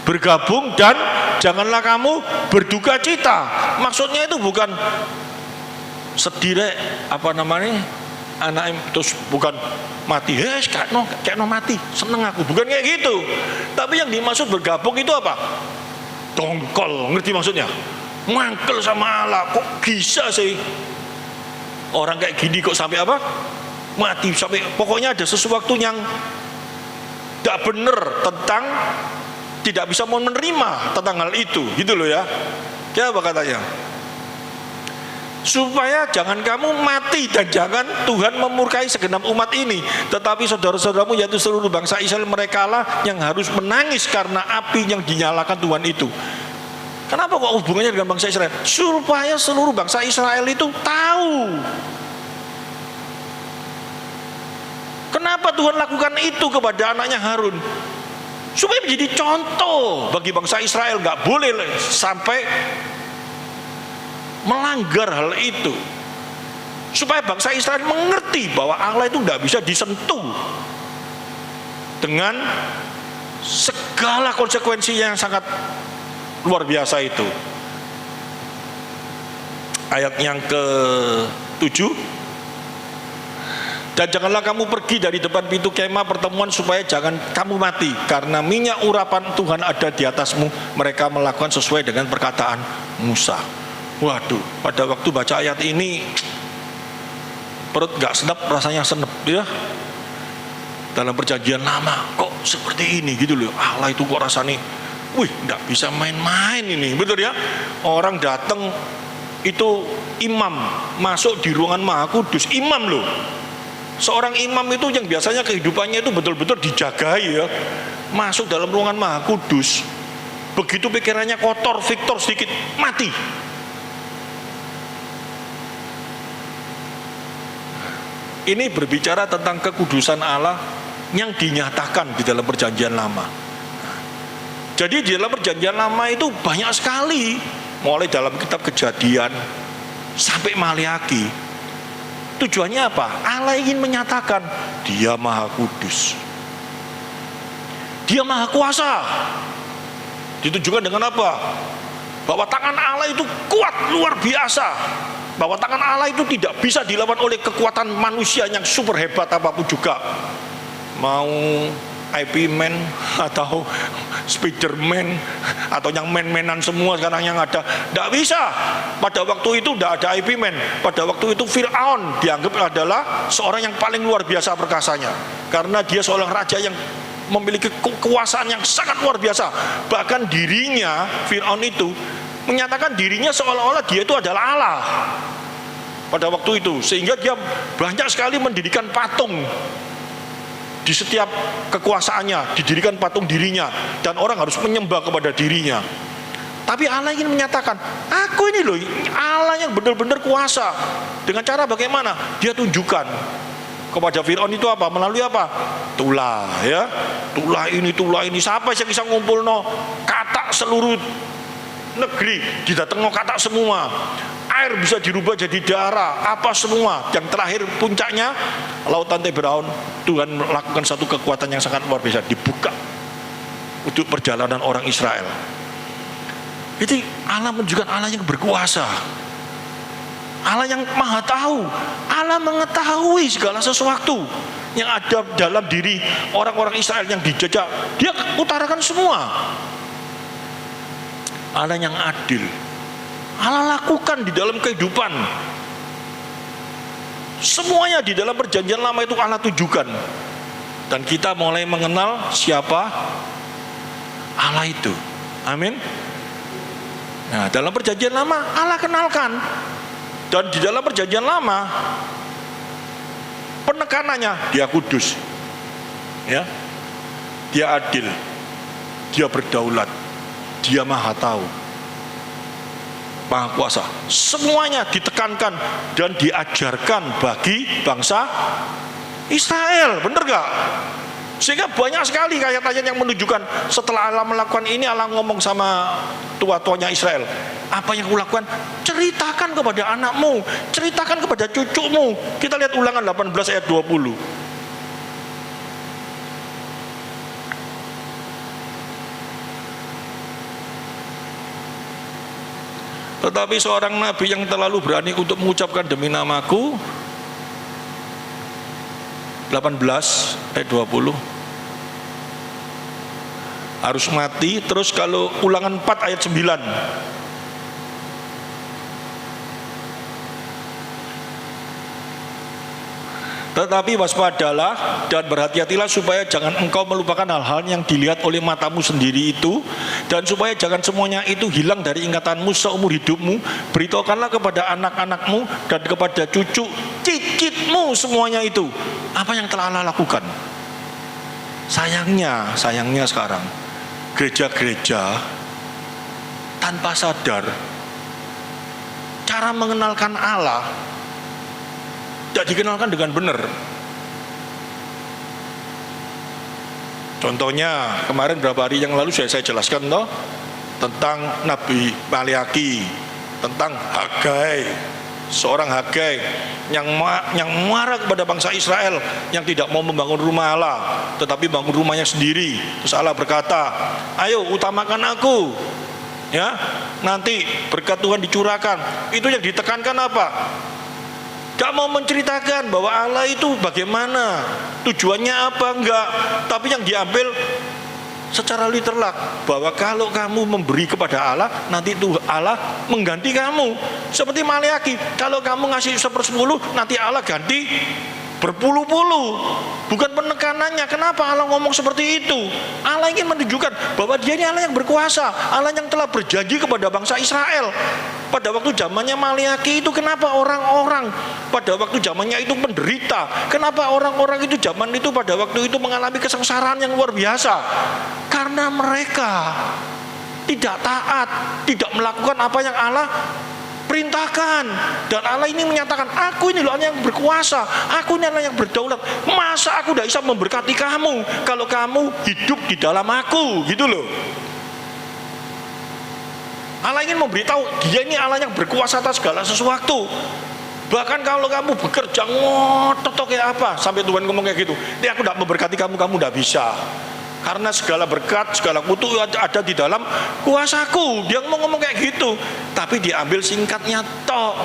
A: bergabung dan janganlah kamu berduka cita. Maksudnya itu bukan sedih anak terus bukan mati, kayak no mati, seneng aku, bukan kayak gitu. Tapi yang dimaksud bergabung itu apa? Dongkol, ngerti maksudnya? Mangkel sama Allah, kok bisa sih orang kayak gini kok sampai apa? Mati, sampai pokoknya ada sesuatu yang tidak benar tentang, tidak bisa menerima tentang hal itu, gitu loh ya. Apa katanya? Supaya jangan kamu mati dan jangan Tuhan memurkai segenap umat ini, tetapi saudara-saudaramu yaitu seluruh bangsa Israel, merekalah yang harus menangis karena api yang dinyalakan Tuhan itu. Kenapa kok hubungannya dengan bangsa Israel? Supaya seluruh bangsa Israel itu tahu kenapa Tuhan lakukan itu kepada anaknya Harun, supaya menjadi contoh bagi bangsa Israel. Gak boleh sampai melanggar hal itu, supaya bangsa Israel mengerti bahwa Allah itu tidak bisa disentuh dengan segala konsekuensinya yang sangat luar biasa itu. Ayat yang ke-7, dan janganlah kamu pergi dari depan pintu kemah pertemuan supaya jangan kamu mati, karena minyak urapan Tuhan ada di atasmu. Mereka melakukan sesuai dengan perkataan Musa. Waduh, pada waktu baca ayat ini perut gak sedap, rasanya senep ya. Dalam perjanjian lama kok seperti ini gitu loh. Allah itu kok rasanya, gak bisa main-main ini, betul ya. Orang datang itu imam masuk di ruangan Maha Kudus, imam loh. Seorang imam itu yang biasanya kehidupannya itu betul-betul dijagai ya, masuk dalam ruangan Maha Kudus, begitu pikirannya kotor, Victor sedikit mati. Ini berbicara tentang kekudusan Allah yang dinyatakan di dalam perjanjian lama. Jadi di dalam perjanjian lama itu banyak sekali, mulai dalam kitab Kejadian sampai Maliaki. Tujuannya apa? Allah ingin menyatakan Dia Maha Kudus, Dia Maha Kuasa. Ditujukan dengan apa? Bahwa tangan Allah itu kuat luar biasa, bahwa tangan Allah itu tidak bisa dilawan oleh kekuatan manusia yang super hebat apapun juga. Mau IP Man atau Spiderman atau yang man-manan semua sekarang yang ada, tidak bisa. Pada waktu itu tidak ada IP Man. Pada waktu itu Fir'aun dianggap adalah seorang yang paling luar biasa perkasanya, karena dia seorang raja yang memiliki kekuasaan yang sangat luar biasa. Bahkan dirinya, Fir'aun itu menyatakan dirinya seolah-olah dia itu adalah Allah pada waktu itu, sehingga dia banyak sekali mendirikan patung. Di setiap kekuasaannya didirikan patung dirinya, dan orang harus menyembah kepada dirinya. Tapi Allah ingin menyatakan, aku ini loh Allah yang benar-benar kuasa. Dengan cara bagaimana? Dia tunjukkan kepada Fir'aun itu apa? Melalui apa? Tulah ya, tulah ini. Siapa yang bisa ngumpul katak seluruh negeri, didatengno katak semua. Air bisa dirubah jadi darah, apa semua. Yang terakhir puncaknya lautan Tebraun, Tuhan melakukan satu kekuatan yang sangat luar biasa, dibuka untuk perjalanan orang Israel. Jadi Allah menunjukkan Allah yang berkuasa, Allah yang maha tahu. Allah mengetahui segala sesuatu yang ada dalam diri orang-orang Israel yang dijajah. Dia utarakan semua. Allah yang adil, Allah lakukan di dalam kehidupan. Semuanya di dalam perjanjian lama itu Allah tunjukkan. Dan kita mulai mengenal siapa Allah itu. Amin. Nah, dalam perjanjian lama Allah kenalkan. Dan di dalam perjanjian lama penekanannya Dia kudus, ya, Dia adil, Dia berdaulat, Dia maha tahu, maha kuasa. Semuanya ditekankan dan diajarkan bagi bangsa Israel. Bener gak? Sehingga banyak sekali ayat-ayat yang menunjukkan setelah Allah melakukan ini, Allah ngomong sama tua-tuanya Israel, apa yang aku lakukan, ceritakan kepada anakmu, ceritakan kepada cucumu. Kita lihat Ulangan 18 ayat 20. Tetapi seorang nabi yang terlalu berani untuk mengucapkan demi namaku, 18 ayat 20, harus mati. Terus kalau Ulangan 4 ayat 9, tetapi waspadalah dan berhati-hatilah supaya jangan engkau melupakan hal-hal yang dilihat oleh matamu sendiri itu, dan supaya jangan semuanya itu hilang dari ingatanmu seumur hidupmu. Beritahukanlah kepada anak-anakmu dan kepada cucu cicitmu semuanya itu apa yang telah Allah lakukan. Sayangnya sekarang gereja-gereja tanpa sadar cara mengenalkan Allah tidak dikenalkan dengan benar. Contohnya kemarin beberapa hari yang lalu saya jelaskan tentang Nabi Maleaki, tentang Hagai, seorang Hagai yang marah kepada bangsa Israel yang tidak mau membangun rumah Allah, tetapi bangun rumahnya sendiri. Terus Allah berkata, ayo utamakan aku, ya, nanti berkat Tuhan dicurahkan. Itu yang ditekankan apa? Gak mau menceritakan bahwa Allah itu bagaimana, tujuannya apa, enggak. Tapi yang diambil secara literal, bahwa kalau kamu memberi kepada Allah, nanti itu Allah mengganti kamu. Seperti Maleaki, kalau kamu ngasih 1/10, nanti Allah ganti berpuluh-puluh. Bukan penekanannya. Kenapa Allah ngomong seperti itu? Allah ingin menunjukkan bahwa Dia ini Allah yang berkuasa, Allah yang telah berjanji kepada bangsa Israel. Pada waktu zamannya Maleaki itu, kenapa orang-orang pada waktu zamannya itu menderita? Kenapa orang-orang itu zaman itu pada waktu itu mengalami kesengsaraan yang luar biasa? Karena mereka tidak taat, tidak melakukan apa yang Allah perintahkan. Dan Allah ini menyatakan, aku ini loh Allah yang berkuasa, aku ini Allah yang berdaulat. Masa aku tidak bisa memberkati kamu kalau kamu hidup di dalam aku, gitu loh. Allah ingin memberitahu Dia ini Allah yang berkuasa atas segala sesuatu. Bahkan kalau kamu bekerja ngotot kayak apa, sampai Tuhan ngomong kayak gitu, ini aku tidak memberkati kamu, kamu tidak bisa. Karena segala berkat, segala kutu ada di dalam kuasaku. Dia ngomong kayak gitu. Tapi diambil singkatnya tok.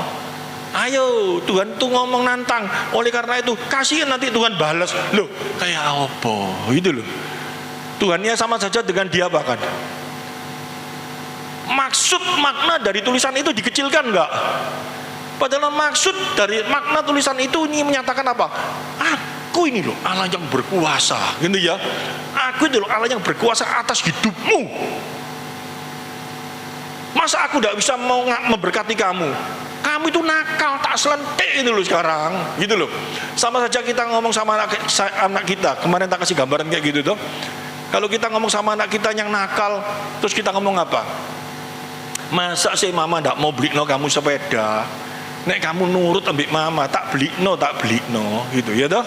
A: Ayo, Tuhan tuh ngomong nantang. Oleh karena itu, kasihan nanti Tuhan balas. Loh, kayak apa? Itu loh. Tuhannya sama saja dengan dia bahkan. Maksud makna dari tulisan itu dikecilkan enggak? Padahal maksud dari makna tulisan itu ini menyatakan apa? Aku ini loh Allah yang berkuasa, gitu ya. Aku ini loh Allah yang berkuasa atas hidupmu. Masa aku tidak bisa mau memberkati kamu? Kamu itu nakal, tak selentik itu loh sekarang, gitu loh. Sama saja kita ngomong sama anak kita. Kemarin tak kasih gambaran kayak gitu tuh. Kalau kita ngomong sama anak kita yang nakal, terus kita ngomong apa? Masa sih mama ndak mau beli kamu sepeda? Nek kamu nurut ambil mama, tak beli no, gitu ya toh.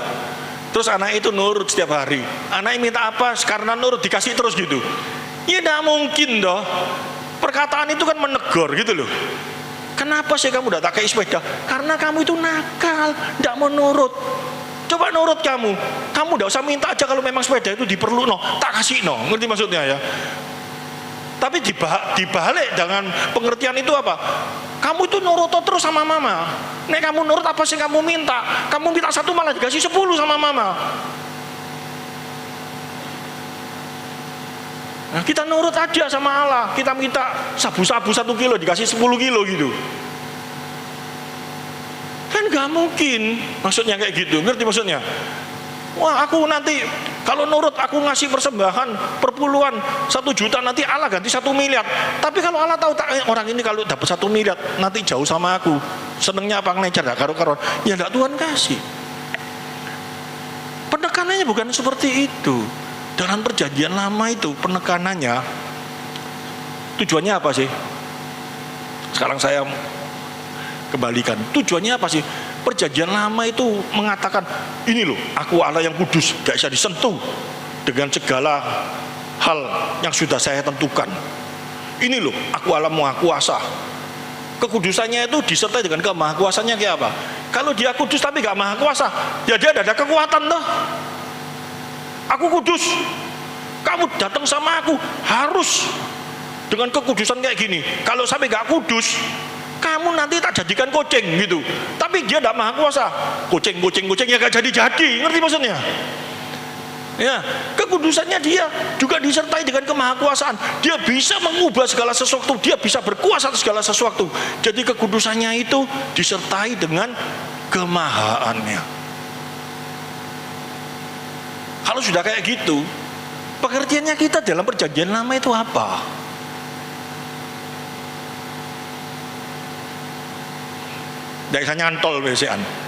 A: Terus anak itu nurut setiap hari. Anak minta apa? Karena nurut dikasih terus gitu. Ya tidak mungkin toh. Perkataan itu kan menegur gitu loh. Kenapa sih kamu tidak pakai sepeda? Karena kamu itu nakal, tidak mau nurut. Coba nurut kamu tidak usah minta aja kalau memang sepeda itu diperlu tak kasih ngerti maksudnya ya. Tapi dibalik dengan pengertian itu apa? Kamu itu nurut terus sama mama. Nek kamu nurut apa sih kamu minta? Kamu minta 1 malah dikasih 10 sama mama. Nah, kita nurut aja sama Allah. Kita minta sabu-sabu 1 kilo dikasih 10 kilo gitu. Kan gak mungkin. Maksudnya kayak gitu. Ngerti maksudnya? Wah, aku nanti kalau nurut aku ngasih persembahan perpuluhan 1 juta, nanti Allah ganti 1 miliar. Tapi kalau Allah tahu orang ini kalau dapat 1 miliar nanti jauh sama aku, senengnya apa ngecer gak karuan, ya enggak Tuhan kasih. Penekanannya bukan seperti itu. Dalam perjanjian lama itu penekanannya tujuannya apa sih? Sekarang saya kembalikan. Tujuannya apa sih? Perjanjian lama itu mengatakan, ini loh, aku Allah yang kudus, gak bisa disentuh. dengan segala hal yang sudah saya tentukan. Ini loh, aku Allah Maha Kuasa. Kekudusannya itu disertai dengan kemahakuasannya kayak apa? Kalau dia kudus tapi gak maha kuasa, ya dia tidak ada kekuatan toh. Aku kudus, kamu datang sama aku harus dengan kekudusan kayak gini. Kalau sampai gak kudus, kamu nanti tak jadikan kucing gitu. Tapi dia tidak maha kuasa, kucing ya gak jadi. Ngerti maksudnya? Ya, kekudusannya dia juga disertai dengan kemahakuasaan. Dia bisa mengubah segala sesuatu, dia bisa berkuasa atas segala sesuatu. Jadi kekudusannya itu disertai dengan kemahaannya. Kalau sudah kayak gitu, pengertiannya kita dalam perjanjian lama itu apa? Tidak bisa nyantol biasaan.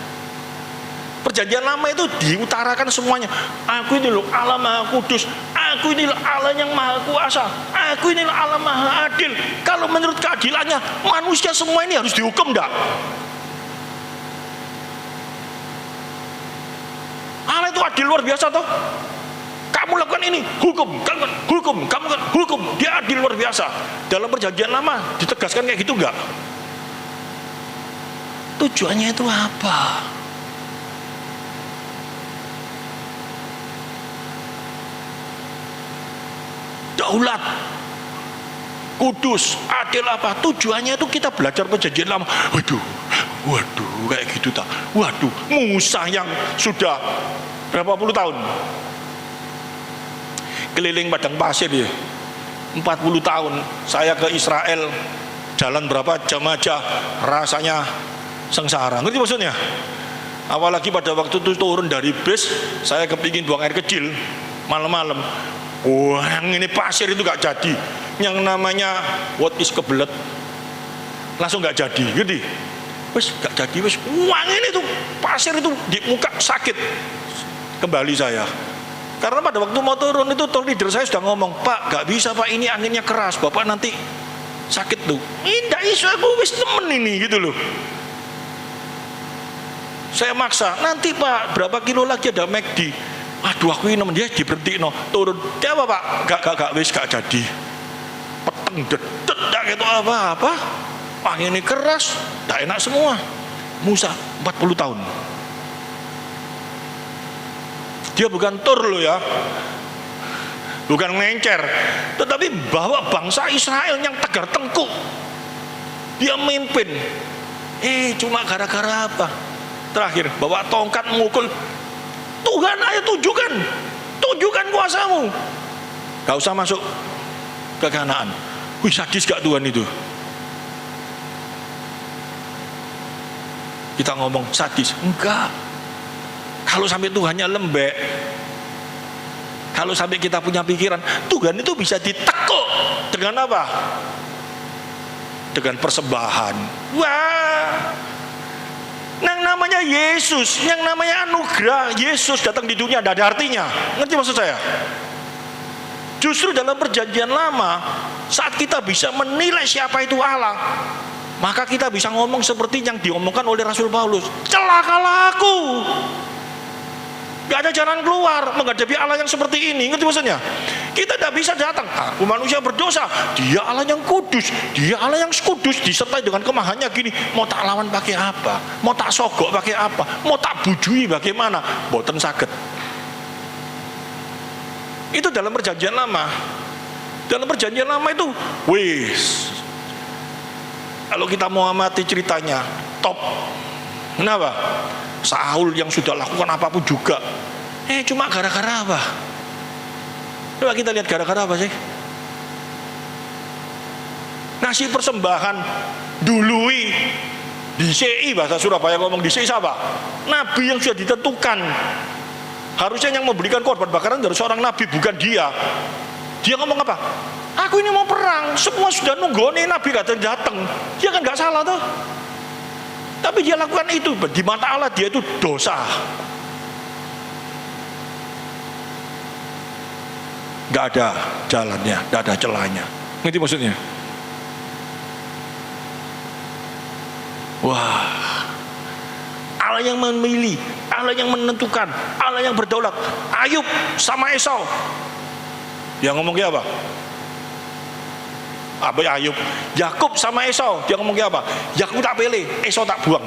A: Perjanjian lama itu diutarakan semuanya. Aku ini loh Allah Maha Kudus, aku ini loh Allah yang Maha Kuasa, aku ini loh Allah Maha Adil. Kalau menurut keadilannya manusia semua ini harus dihukum enggak? Allah itu adil luar biasa toh. Kamu lakukan ini, hukum, kamu lakukan hukum. Dia adil luar biasa. Dalam perjanjian lama ditegaskan kayak gitu enggak? Tujuannya itu apa? Daulat, kudus, adil apa? Tujuannya itu kita belajar perjanjian lama. Waduh, kayak gitu tak? Waduh, Musa yang sudah berapa puluh tahun keliling padang pasir ya, 40 tahun. Saya ke Israel, jalan berapa jam aja, rasanya sengsara. Ngerti maksudnya? Apalagi pada waktu itu turun dari bis, saya kepingin buang air kecil malam-malam. Wah, yang ini pasir itu gak jadi. Yang namanya what is kebelet langsung gak jadi, gitu. Wes gak jadi, wes uang ini tuh pasir itu di muka sakit. Kembali saya, karena pada waktu mau turun itu tour leader saya sudah ngomong, Pak gak bisa Pak, ini anginnya keras, Bapak nanti sakit tuh. Ini gak isu, aku wes temen ini gitu loh. Saya maksa, nanti Pak berapa kilo lagi ada McD. Aduh, aku ini dia diberhenti no, turun. Dia apa Pak? Gak wis gak jadi. Peteng dedet gak gitu apa-apa. Angin ini keras, gak enak semua. Musa 40 tahun. Dia bukan tur loh ya, bukan ngencer, tetapi bawa bangsa Israel yang tegar tengkuk. Dia memimpin. Cuma gara-gara apa? Terakhir bawa tongkat memukul. Tuhan, ayo tunjukkan kuasamu. Gak usah masuk ke Kanaan. Wih, sadis gak Tuhan itu? Kita ngomong sadis, enggak. Kalau sampai Tuhannya lembek, kalau sampai kita punya pikiran Tuhan itu bisa ditekuk dengan apa? Dengan persembahan. Wah, yang namanya Yesus, yang namanya anugerah Yesus datang di dunia tidak ada artinya. Ngerti maksud saya? Justru dalam perjanjian lama, saat kita bisa menilai siapa itu Allah, maka kita bisa ngomong seperti yang diomongkan oleh Rasul Paulus, celakalah aku, gak ada jalan keluar menghadapi Allah yang seperti ini. Ngerti maksudnya? Kita tidak bisa datang, aku manusia berdosa, dia Allah yang kudus, dia Allah yang kudus disertai dengan kemahannya gini. Mau tak lawan pakai apa? Mau tak sogok pakai apa? Mau tak bujui bagaimana? Boten saged. Itu dalam perjanjian lama. Dalam perjanjian lama itu, wis, kalau kita mau amati ceritanya, top. Kenapa? Saul yang sudah lakukan apapun juga, cuma gara-gara apa? Coba kita lihat gara-gara apa sih? Ngasih persembahan dului DCI, bahasa Surabaya ngomong DCI siapa? Nabi yang sudah ditentukan. Harusnya yang memberikan korban bakaran dari seorang nabi, bukan dia. Dia ngomong apa? Aku ini mau perang, semua sudah nunggu nih, nabi gak datang. Dia kan gak salah tuh. Tapi dia lakukan itu, di mata Allah dia itu dosa. Gak ada jalannya, gak ada celahnya. Ngerti maksudnya? Wah, Allah Allah yang memilih, Allah yang menentukan, Allah yang berdaulat. Ayub sama Esau, dia ngomong kayak apa? Apa ya Ayub? Yakub sama Esau, dia ngomong kayak apa? Yakub tak pilih, Esau tak buang.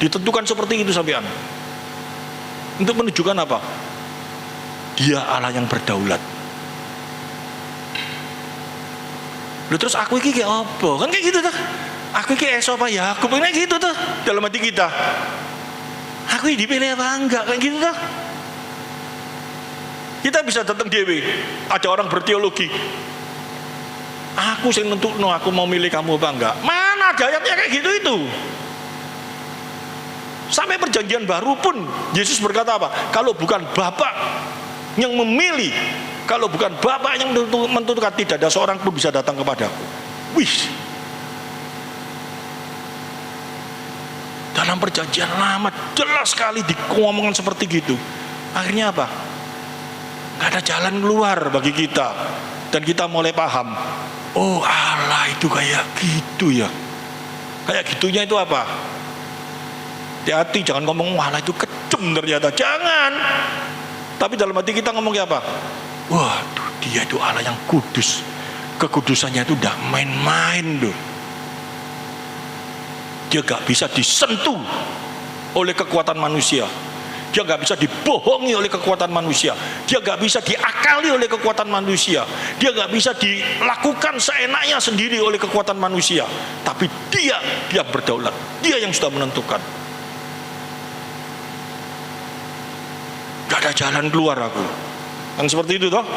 A: Ditentukan seperti itu sampean. Untuk menunjukkan apa? Dia Allah yang berdaulat. Lalu terus aku ini kayak apa? Kan kayak gitu tuh. Aku ini Esau apa Yakub, ini gitu tuh dalam hati kita. Aku ini dipilih apa enggak? Kayak gitu tuh. Kita bisa datang dewe. Ada orang berteologi. Aku sing nentukno aku mau milih kamu apa enggak. Mana ada ayatnya kayak gitu itu? Sampai perjanjian baru pun Yesus berkata apa? Kalau bukan Bapak yang memilih, kalau bukan Bapak yang menentukan, tidak ada seorang pun bisa datang kepadaku. Wih. Dalam perjanjian lama jelas sekali ngomongkan seperti gitu. Akhirnya apa? Gak ada jalan keluar bagi kita. Dan kita mulai paham, oh Allah itu kayak gitu ya. Kayak gitunya itu apa? Hati-hati jangan ngomong Allah itu kejem ternyata. Jangan. Tapi dalam hati kita ngomong kayak apa? Waduh, dia itu Allah yang kudus. Kekudusannya itu udah main-main loh. Dia gak bisa disentuh oleh kekuatan manusia. Dia gak bisa dibohongi oleh kekuatan manusia. Dia gak bisa diakali oleh kekuatan manusia. Dia gak bisa dilakukan seenaknya sendiri oleh kekuatan manusia. Tapi dia berdaulat. Dia yang sudah menentukan. Gak ada jalan keluar aku. Yang seperti itu toh.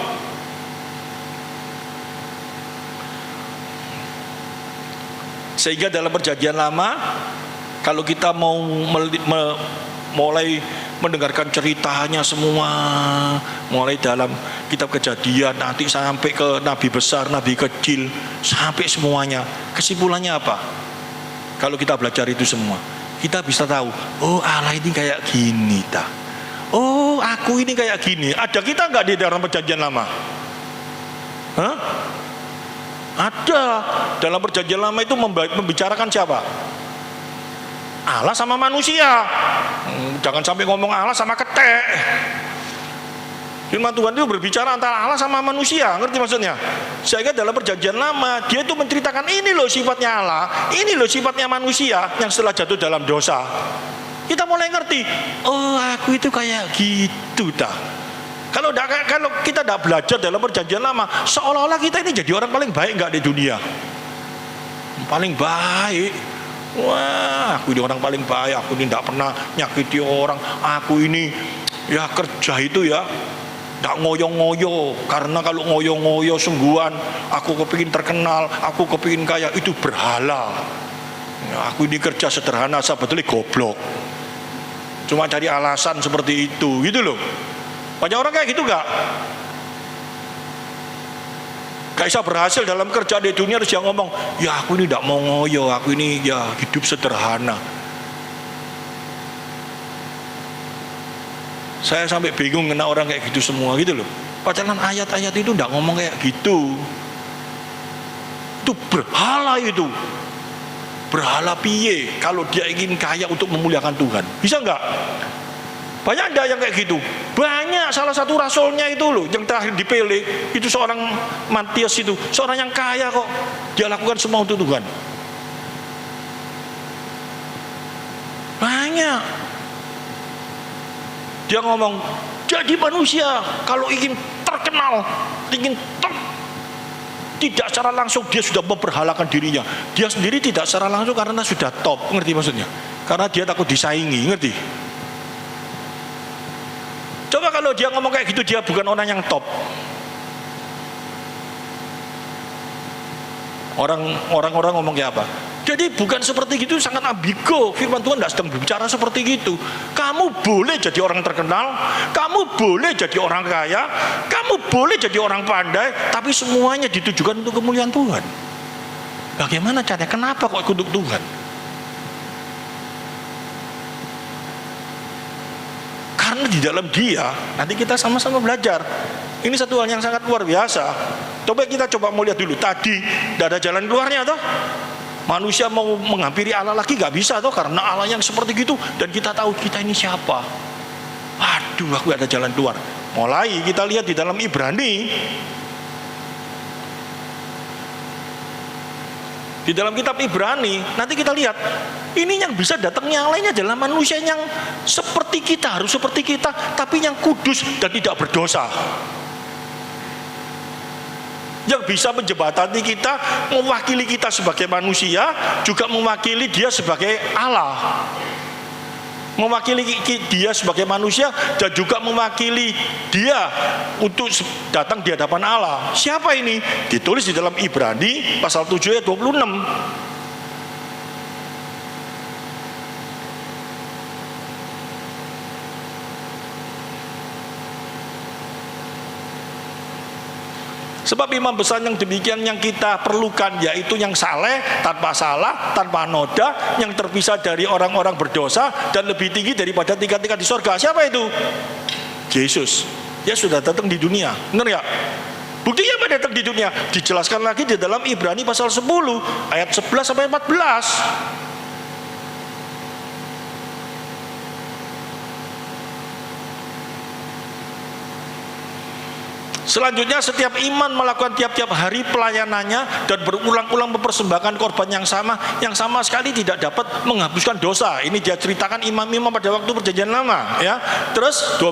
A: Sehingga dalam perjanjian lama, kalau kita mau mulai mendengarkan ceritanya semua, mulai dalam kitab Kejadian nanti sampai ke nabi besar, nabi kecil, sampai semuanya, kesimpulannya apa? Kalau kita belajar itu semua, kita bisa tahu, oh Allah ini kayak gini ta. Oh aku ini kayak gini. Ada kita nggak di dalam perjanjian lama? Hah? Ada. Dalam perjanjian lama itu membicarakan siapa? Allah sama manusia. Jangan sampai ngomong Allah sama ketek. Firman Tuhan itu berbicara antara Allah sama manusia. Ngerti maksudnya? Sehingga dalam perjanjian lama dia itu menceritakan ini loh sifatnya Allah, ini loh sifatnya manusia yang setelah jatuh dalam dosa. Kita mulai ngerti, oh aku itu kayak gitu dah. Kalau kita tidak belajar dalam perjanjian lama, seolah-olah kita ini jadi orang paling baik nggak di dunia? Paling baik. Wah, aku ini orang paling baik. Aku ini tidak pernah nyakiti orang. Aku ini ya kerja itu ya tidak ngoyo-ngoyo. Karena kalau ngoyo-ngoyo sungguhan, aku kepingin terkenal, aku kepingin kaya, itu berhala. Ya, aku ini kerja sederhana, sebetulnya goblok. Cuma cari alasan seperti itu, gitu loh. Banyak orang kayak gitu gak? Gak bisa berhasil dalam kerja di dunia harus yang ngomong, ya aku ini tidak mau ngoyo, aku ini ya hidup sederhana. Saya sampai bingung kena orang kayak gitu semua gitu loh. Padahal ayat-ayat itu tidak ngomong kayak gitu. Itu berhala itu. Berhala piye kalau dia ingin kaya untuk memuliakan Tuhan? Bisa enggak? Banyak ada yang kayak gitu. Banyak. Salah satu rasulnya itu loh yang terakhir dipilih itu seorang Matius itu, seorang yang kaya kok dia lakukan semua untuk Tuhan. Banyak. Dia ngomong, jadi manusia kalau ingin terkenal, ingin tidak secara langsung dia sudah memperhalakan dirinya. Dia sendiri tidak secara langsung karena sudah top, ngerti maksudnya? Karena dia takut disaingi, ngerti? Coba kalau dia ngomong kayak gitu, dia bukan orang yang top. Orang-orang ngomong kayak apa? Jadi bukan seperti gitu, sangat ambigu. Firman Tuhan tidak sedang berbicara seperti gitu. Kamu boleh jadi orang terkenal, kamu boleh jadi orang kaya, kamu boleh jadi orang pandai, tapi semuanya ditujukan untuk kemuliaan Tuhan. Bagaimana caranya? Kenapa kok untuk Tuhan? Karena di dalam dia, nanti kita sama-sama belajar. Ini satu hal yang sangat luar biasa. Coba kita mau lihat dulu. Tadi tidak ada jalan keluarnya toh? Manusia mau menghampiri Allah lagi gak bisa toh, karena Allah yang seperti gitu. Dan kita tahu kita ini siapa. Waduh, aku gak ada jalan keluar. Mulai kita lihat di dalam Ibrani, di dalam kitab Ibrani, nanti kita lihat ini yang bisa datangnya Allah ini adalah manusia yang seperti kita, harus seperti kita, tapi yang kudus dan tidak berdosa, yang bisa menjembatani kita, mewakili kita sebagai manusia, juga mewakili dia sebagai Allah, mewakili dia sebagai manusia, dan juga mewakili dia untuk datang di hadapan Allah. Siapa ini? Ditulis di dalam Ibrani pasal 7 ayat 26. Sebab imam besar yang demikian yang kita perlukan, yaitu yang saleh, tanpa salah, tanpa noda, yang terpisah dari orang-orang berdosa, dan lebih tinggi daripada tingkat-tingkat di surga. Siapa itu? Yesus. Dia sudah datang di dunia. Benar ya? Buktinya apa datang di dunia? Dijelaskan lagi di dalam Ibrani pasal 10 ayat 11 sampai 14. Selanjutnya, setiap iman melakukan tiap-tiap hari pelayanannya dan berulang-ulang mempersembahkan korban yang sama sekali tidak dapat menghapuskan dosa. Ini dia ceritakan imam-imam pada waktu perjanjian lama, ya. Terus 12.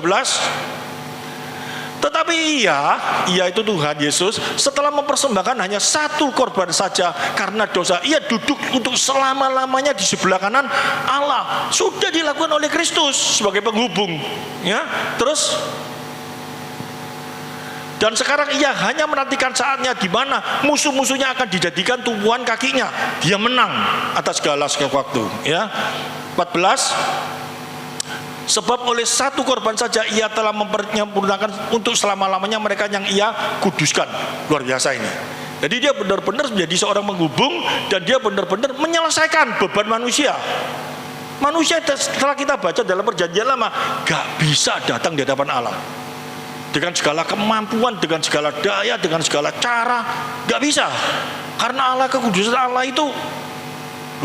A: Tetapi ia itu Tuhan Yesus, setelah mempersembahkan hanya satu korban saja karena dosa, ia duduk untuk selama-lamanya di sebelah kanan Allah. Sudah dilakukan oleh Kristus sebagai penghubung, ya. Terus, dan sekarang ia hanya menantikan saatnya di mana musuh-musuhnya akan dijadikan tumpuan kakinya. Dia menang atas segala waktu, ya. 14. Sebab oleh satu korban saja ia telah menyempurnakan untuk selama-lamanya mereka yang ia kuduskan. Luar biasa ini. Jadi dia benar-benar menjadi seorang penghubung, dan dia benar-benar menyelesaikan beban manusia. Manusia setelah kita baca dalam perjanjian lama gak bisa datang di hadapan Allah dengan segala kemampuan, dengan segala daya, dengan segala cara, gak bisa. Karena Allah, kekudusan Allah itu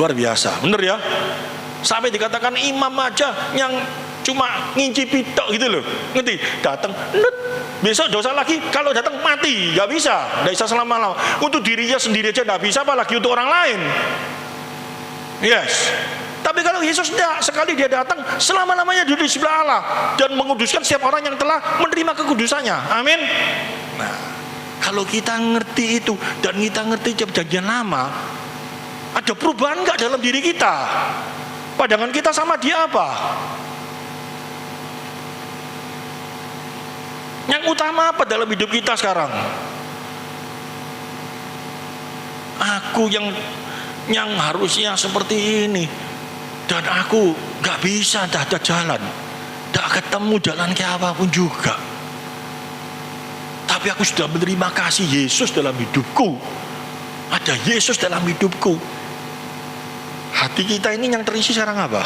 A: luar biasa, bener ya. Sampai dikatakan imam aja yang cuma ngincipi tok gitu loh, ngerti? Datang, besok dosa lagi, kalau datang mati, gak bisa selama-lama. Untuk dirinya sendiri aja gak bisa, apalagi untuk orang lain. Yes. Tapi kalau Yesus tidak, sekali dia datang, selama-lamanya duduk di sebelah Allah dan menguduskan setiap orang yang telah menerima kekudusannya. Amin. Nah, kalau kita ngerti itu dan kita ngerti perjanjian lama, ada perubahan enggak dalam diri kita? Pandangan kita sama dia apa? Yang utama apa dalam hidup kita sekarang? Aku yang harusnya seperti ini, dan aku gak bisa, tak ada jalan, tak ketemu jalan kayak apapun juga. Tapi aku sudah menerima kasih Yesus dalam hidupku. Ada Yesus dalam hidupku. Hati kita ini yang terisi sekarang apa?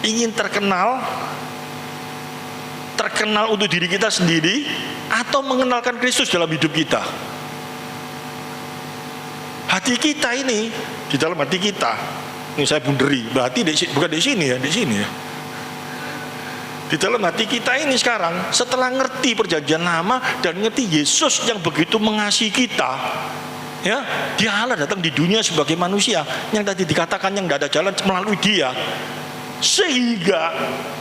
A: Ingin terkenal untuk diri kita sendiri, atau mengenalkan Kristus dalam hidup kita? Hati kita ini, di dalam hati kita, ini saya bunderi, berarti bukan di sini ya, di sini ya. Di dalam hati kita ini sekarang, setelah ngerti perjanjian lama dan ngerti Yesus yang begitu mengasihi kita, ya, dia Allah datang di dunia sebagai manusia, yang tadi dikatakan yang tidak ada jalan melalui dia, sehingga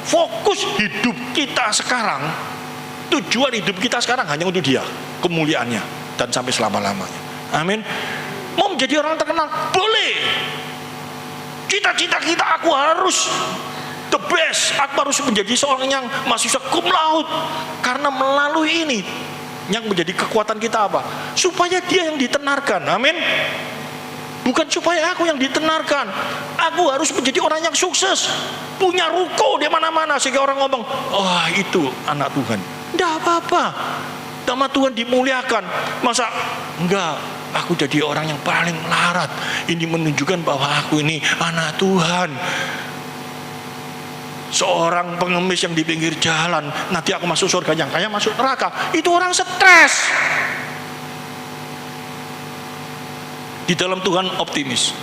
A: fokus hidup kita sekarang, tujuan hidup kita sekarang hanya untuk dia, kemuliaannya, dan sampai selama-lamanya. Amin. Mau menjadi orang terkenal, boleh. Cita-cita kita, aku harus the best, aku harus menjadi seorang yang mahasiswa cum laude. Karena melalui ini yang menjadi kekuatan kita apa? Supaya dia yang ditenarkan. Amin. Bukan supaya aku yang ditenarkan. Aku harus menjadi orang yang sukses, punya ruko di mana-mana, sehingga orang ngomong, oh itu anak Tuhan. Tidak apa-apa, nama Tuhan dimuliakan. Masa enggak, aku jadi orang yang paling melarat. Ini menunjukkan bahwa aku ini anak Tuhan. Seorang pengemis yang di pinggir jalan, nanti aku masuk surga, yang kaya masuk neraka. Itu orang stres. Di dalam Tuhan optimis.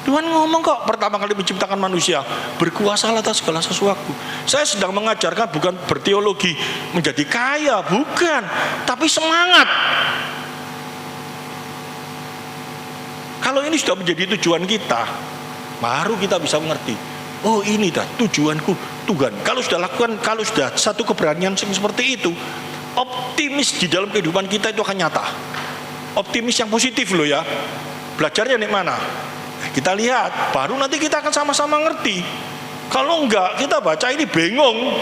A: Tuhan ngomong kok pertama kali menciptakan manusia, berkuasa atas segala sesuatu. Saya sedang mengajarkan bukan berteologi menjadi kaya, bukan, tapi semangat. Kalau ini sudah menjadi tujuan kita, baru kita bisa mengerti. Oh, ini dah tujuanku Tuhan. Kalau sudah lakukan, kalau sudah satu keberanian seperti itu, optimis di dalam kehidupan kita itu akan nyata. Optimis yang positif loh ya. Belajarnya di mana? Kita lihat, baru nanti kita akan sama-sama ngerti. Kalau enggak, kita baca ini bingung.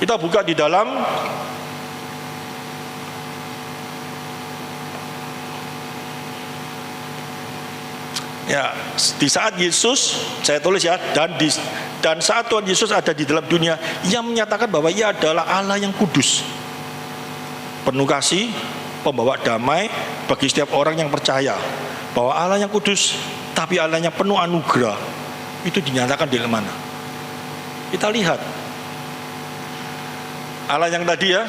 A: Kita buka di dalam ya, di saat Yesus, saya tulis ya, dan saat Tuhan Yesus ada di dalam dunia, Ia menyatakan bahwa Ia adalah Allah yang kudus, penuh kasih, pembawa damai bagi setiap orang yang percaya. Bahwa Allah yang kudus, tapi Allah yang penuh anugerah, itu dinyatakan di mana? Kita lihat Allah yang tadi ya,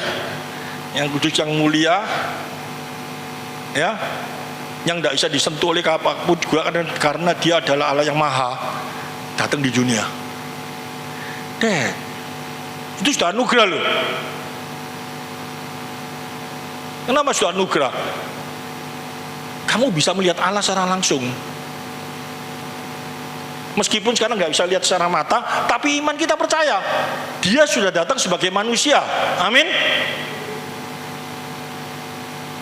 A: yang kudus, yang mulia, ya, yang tidak bisa disentuh oleh apapun juga, karena Dia adalah Allah yang maha, datang di dunia. Itu sudah anugerah loh. Kenapa sudah anugerah? Kamu bisa melihat Allah secara langsung. Meskipun sekarang nggak bisa lihat secara mata, tapi iman kita percaya Dia sudah datang sebagai manusia. Amin.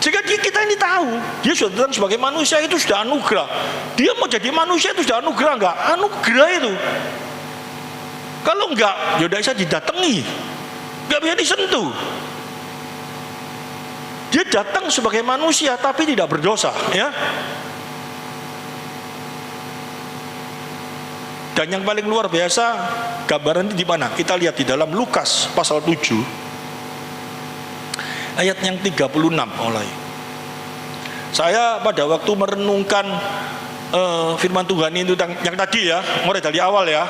A: Jika kita ini tahu Dia sudah datang sebagai manusia, itu sudah anugerah. Dia mau jadi manusia itu sudah anugerah nggak? Anugerah itu. Kalau enggak, ya udah bisa didatangi, nggak bisa disentuh. Dia datang sebagai manusia tapi tidak berdosa, ya. Dan yang paling luar biasa gambaran ini di mana? Kita lihat di dalam Lukas pasal 7 ayat yang 36 mulai. Saya pada waktu merenungkan firman Tuhan itu yang tadi ya, mulai dari awal ya.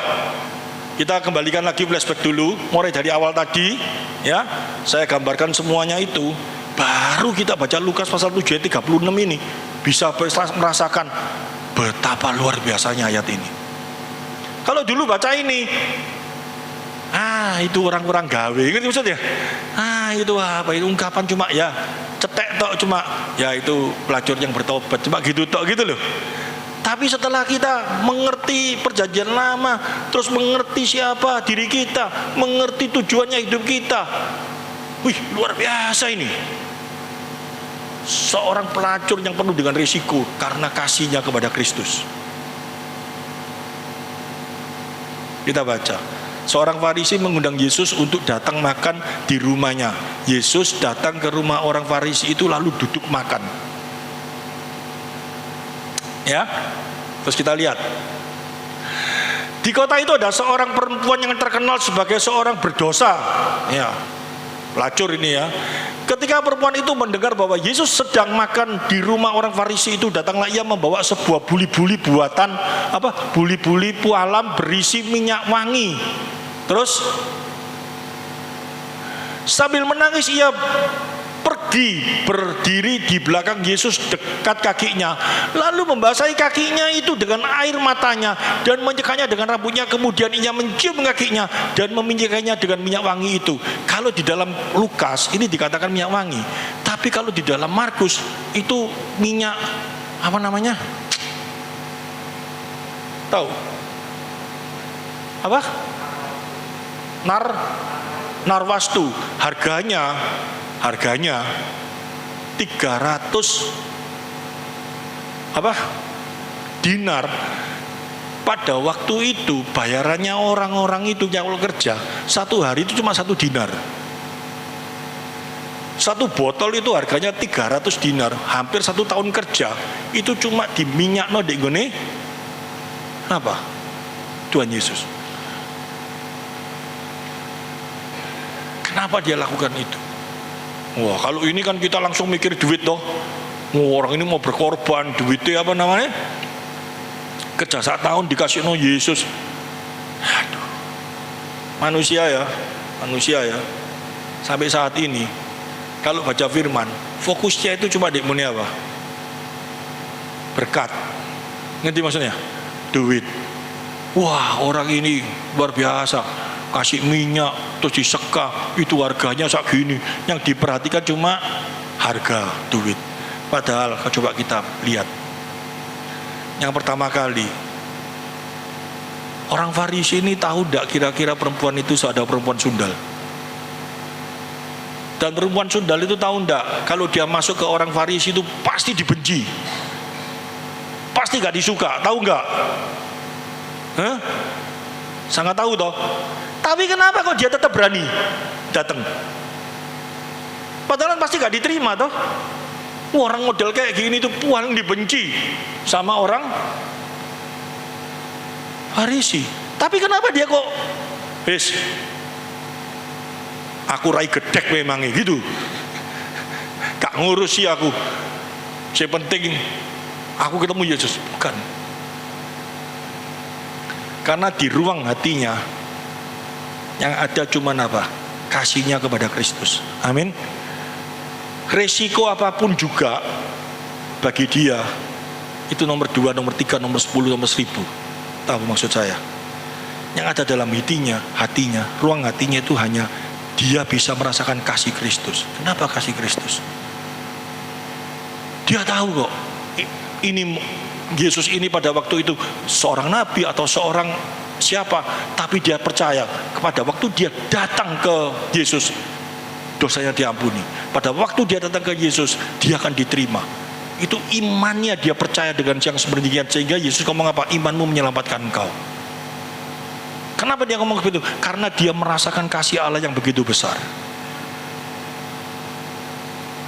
A: Kita kembalikan lagi flashback dulu, mulai dari awal tadi ya. Saya gambarkan semuanya itu. Baru kita baca Lukas pasal 7 ayat 36 ini, bisa merasakan betapa luar biasanya ayat ini. Kalau dulu baca ini, itu orang-orang gawe, ngerti maksudnya? Itu apa? Itu ungkapan cuma ya cetek tok, cuma ya itu pelacur yang bertobat, cuma gitu tok gitu loh. Tapi setelah kita mengerti perjanjian lama, terus mengerti siapa diri kita, mengerti tujuannya hidup kita, wih, luar biasa ini. Seorang pelacur yang penuh dengan risiko karena kasihnya kepada Kristus. Kita baca, seorang Farisi mengundang Yesus untuk datang makan di rumahnya. Yesus datang ke rumah orang Farisi itu lalu duduk makan. Ya, terus kita lihat. Di kota itu ada seorang perempuan yang terkenal sebagai seorang berdosa. Ya, pelacur ini ya. Ketika perempuan itu mendengar bahwa Yesus sedang makan di rumah orang Farisi itu, datanglah ia membawa sebuah buli-buli buatan buli-buli pualam berisi minyak wangi. Terus sambil menangis ia pergi berdiri di belakang Yesus dekat kakinya, lalu membasahi kakinya itu dengan air matanya dan menyekanya dengan rambutnya. Kemudian ia mencium kakinya dan meminyakannya dengan minyak wangi itu. Kalau di dalam Lukas ini dikatakan minyak wangi, tapi kalau di dalam Markus itu minyak apa namanya? Tahu? Apa? Narwastu. Harganya 300 dinar. Pada waktu itu bayarannya orang-orang itu yang kerja satu hari itu cuma 1 dinar. Satu botol itu harganya 300 dinar. Hampir 1 tahun kerja itu cuma di minyak no dek gone apa? Tuhan Yesus. Kenapa dia lakukan itu? Wah, kalau ini kan kita langsung mikir duit toh. Orang ini mau berkorban, duitnya apa namanya? Kerja 1 tahun dikasih no Yesus. Aduh. Manusia ya. Sampai saat ini kalau baca firman, fokusnya itu cuma di muni apa? berkat. Ngerti maksudnya? Duit. Wah, orang ini luar biasa, kasih minyak terus diseka, itu harganya segini. Yang diperhatikan cuma harga duit. Padahal coba kita lihat, yang pertama kali orang Farisi ini tahu tidak kira-kira perempuan itu ada perempuan sundal? Dan perempuan sundal itu tahu tidak kalau dia masuk ke orang Farisi itu pasti dibenci, pasti gak disuka, tahu nggak? Sangat tahu toh. Tapi kenapa kok dia tetap berani datang? Padahal pasti gak diterima toh. Orang model kayak gini tuh paling dibenci sama orang Farisi. Tapi kenapa dia kok aku rai gedek memangnya gitu, gak ngurusi aku, yang penting aku ketemu Yesus. Bukan, karena di ruang hatinya yang ada cuma apa? Kasihnya kepada Kristus. Amin. Resiko apapun juga bagi dia itu nomor 2, nomor 3, nomor 10, nomor 1000. Tahu maksud saya? Yang ada dalam hatinya, ruang hatinya itu hanya dia bisa merasakan kasih Kristus. Kenapa kasih Kristus? Dia tahu kok, ini Yesus ini pada waktu itu seorang nabi atau seorang siapa, tapi dia percaya kepada waktu dia datang ke Yesus, dosanya diampuni. Pada waktu dia datang ke Yesus, dia akan diterima. Itu imannya, dia percaya dengan yang sebenarnya, sehingga Yesus ngomong apa? Imanmu menyelamatkan engkau. Kenapa dia ngomong begitu? Karena dia merasakan kasih Allah yang begitu besar.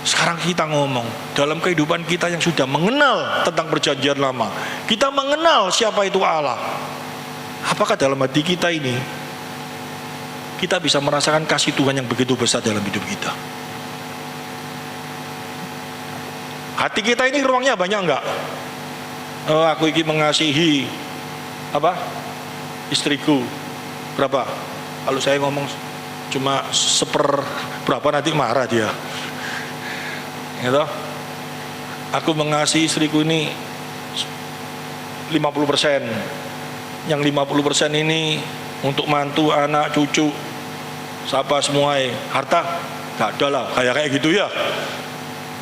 A: Sekarang kita ngomong dalam kehidupan kita yang sudah mengenal tentang perjanjian lama, kita mengenal siapa itu Allah. Apakah dalam hati kita ini kita bisa merasakan kasih Tuhan yang begitu besar dalam hidup kita? Hati kita ini ruangnya banyak enggak? Oh, aku ini mengasihi istriku berapa? Kalau saya ngomong cuma berapa nanti marah dia. Gitu. Aku mengasihi istriku ini 50%. Yang 50% ini untuk mantu, anak, cucu, siapa semua, harta gak ada lah, kayak gitu ya.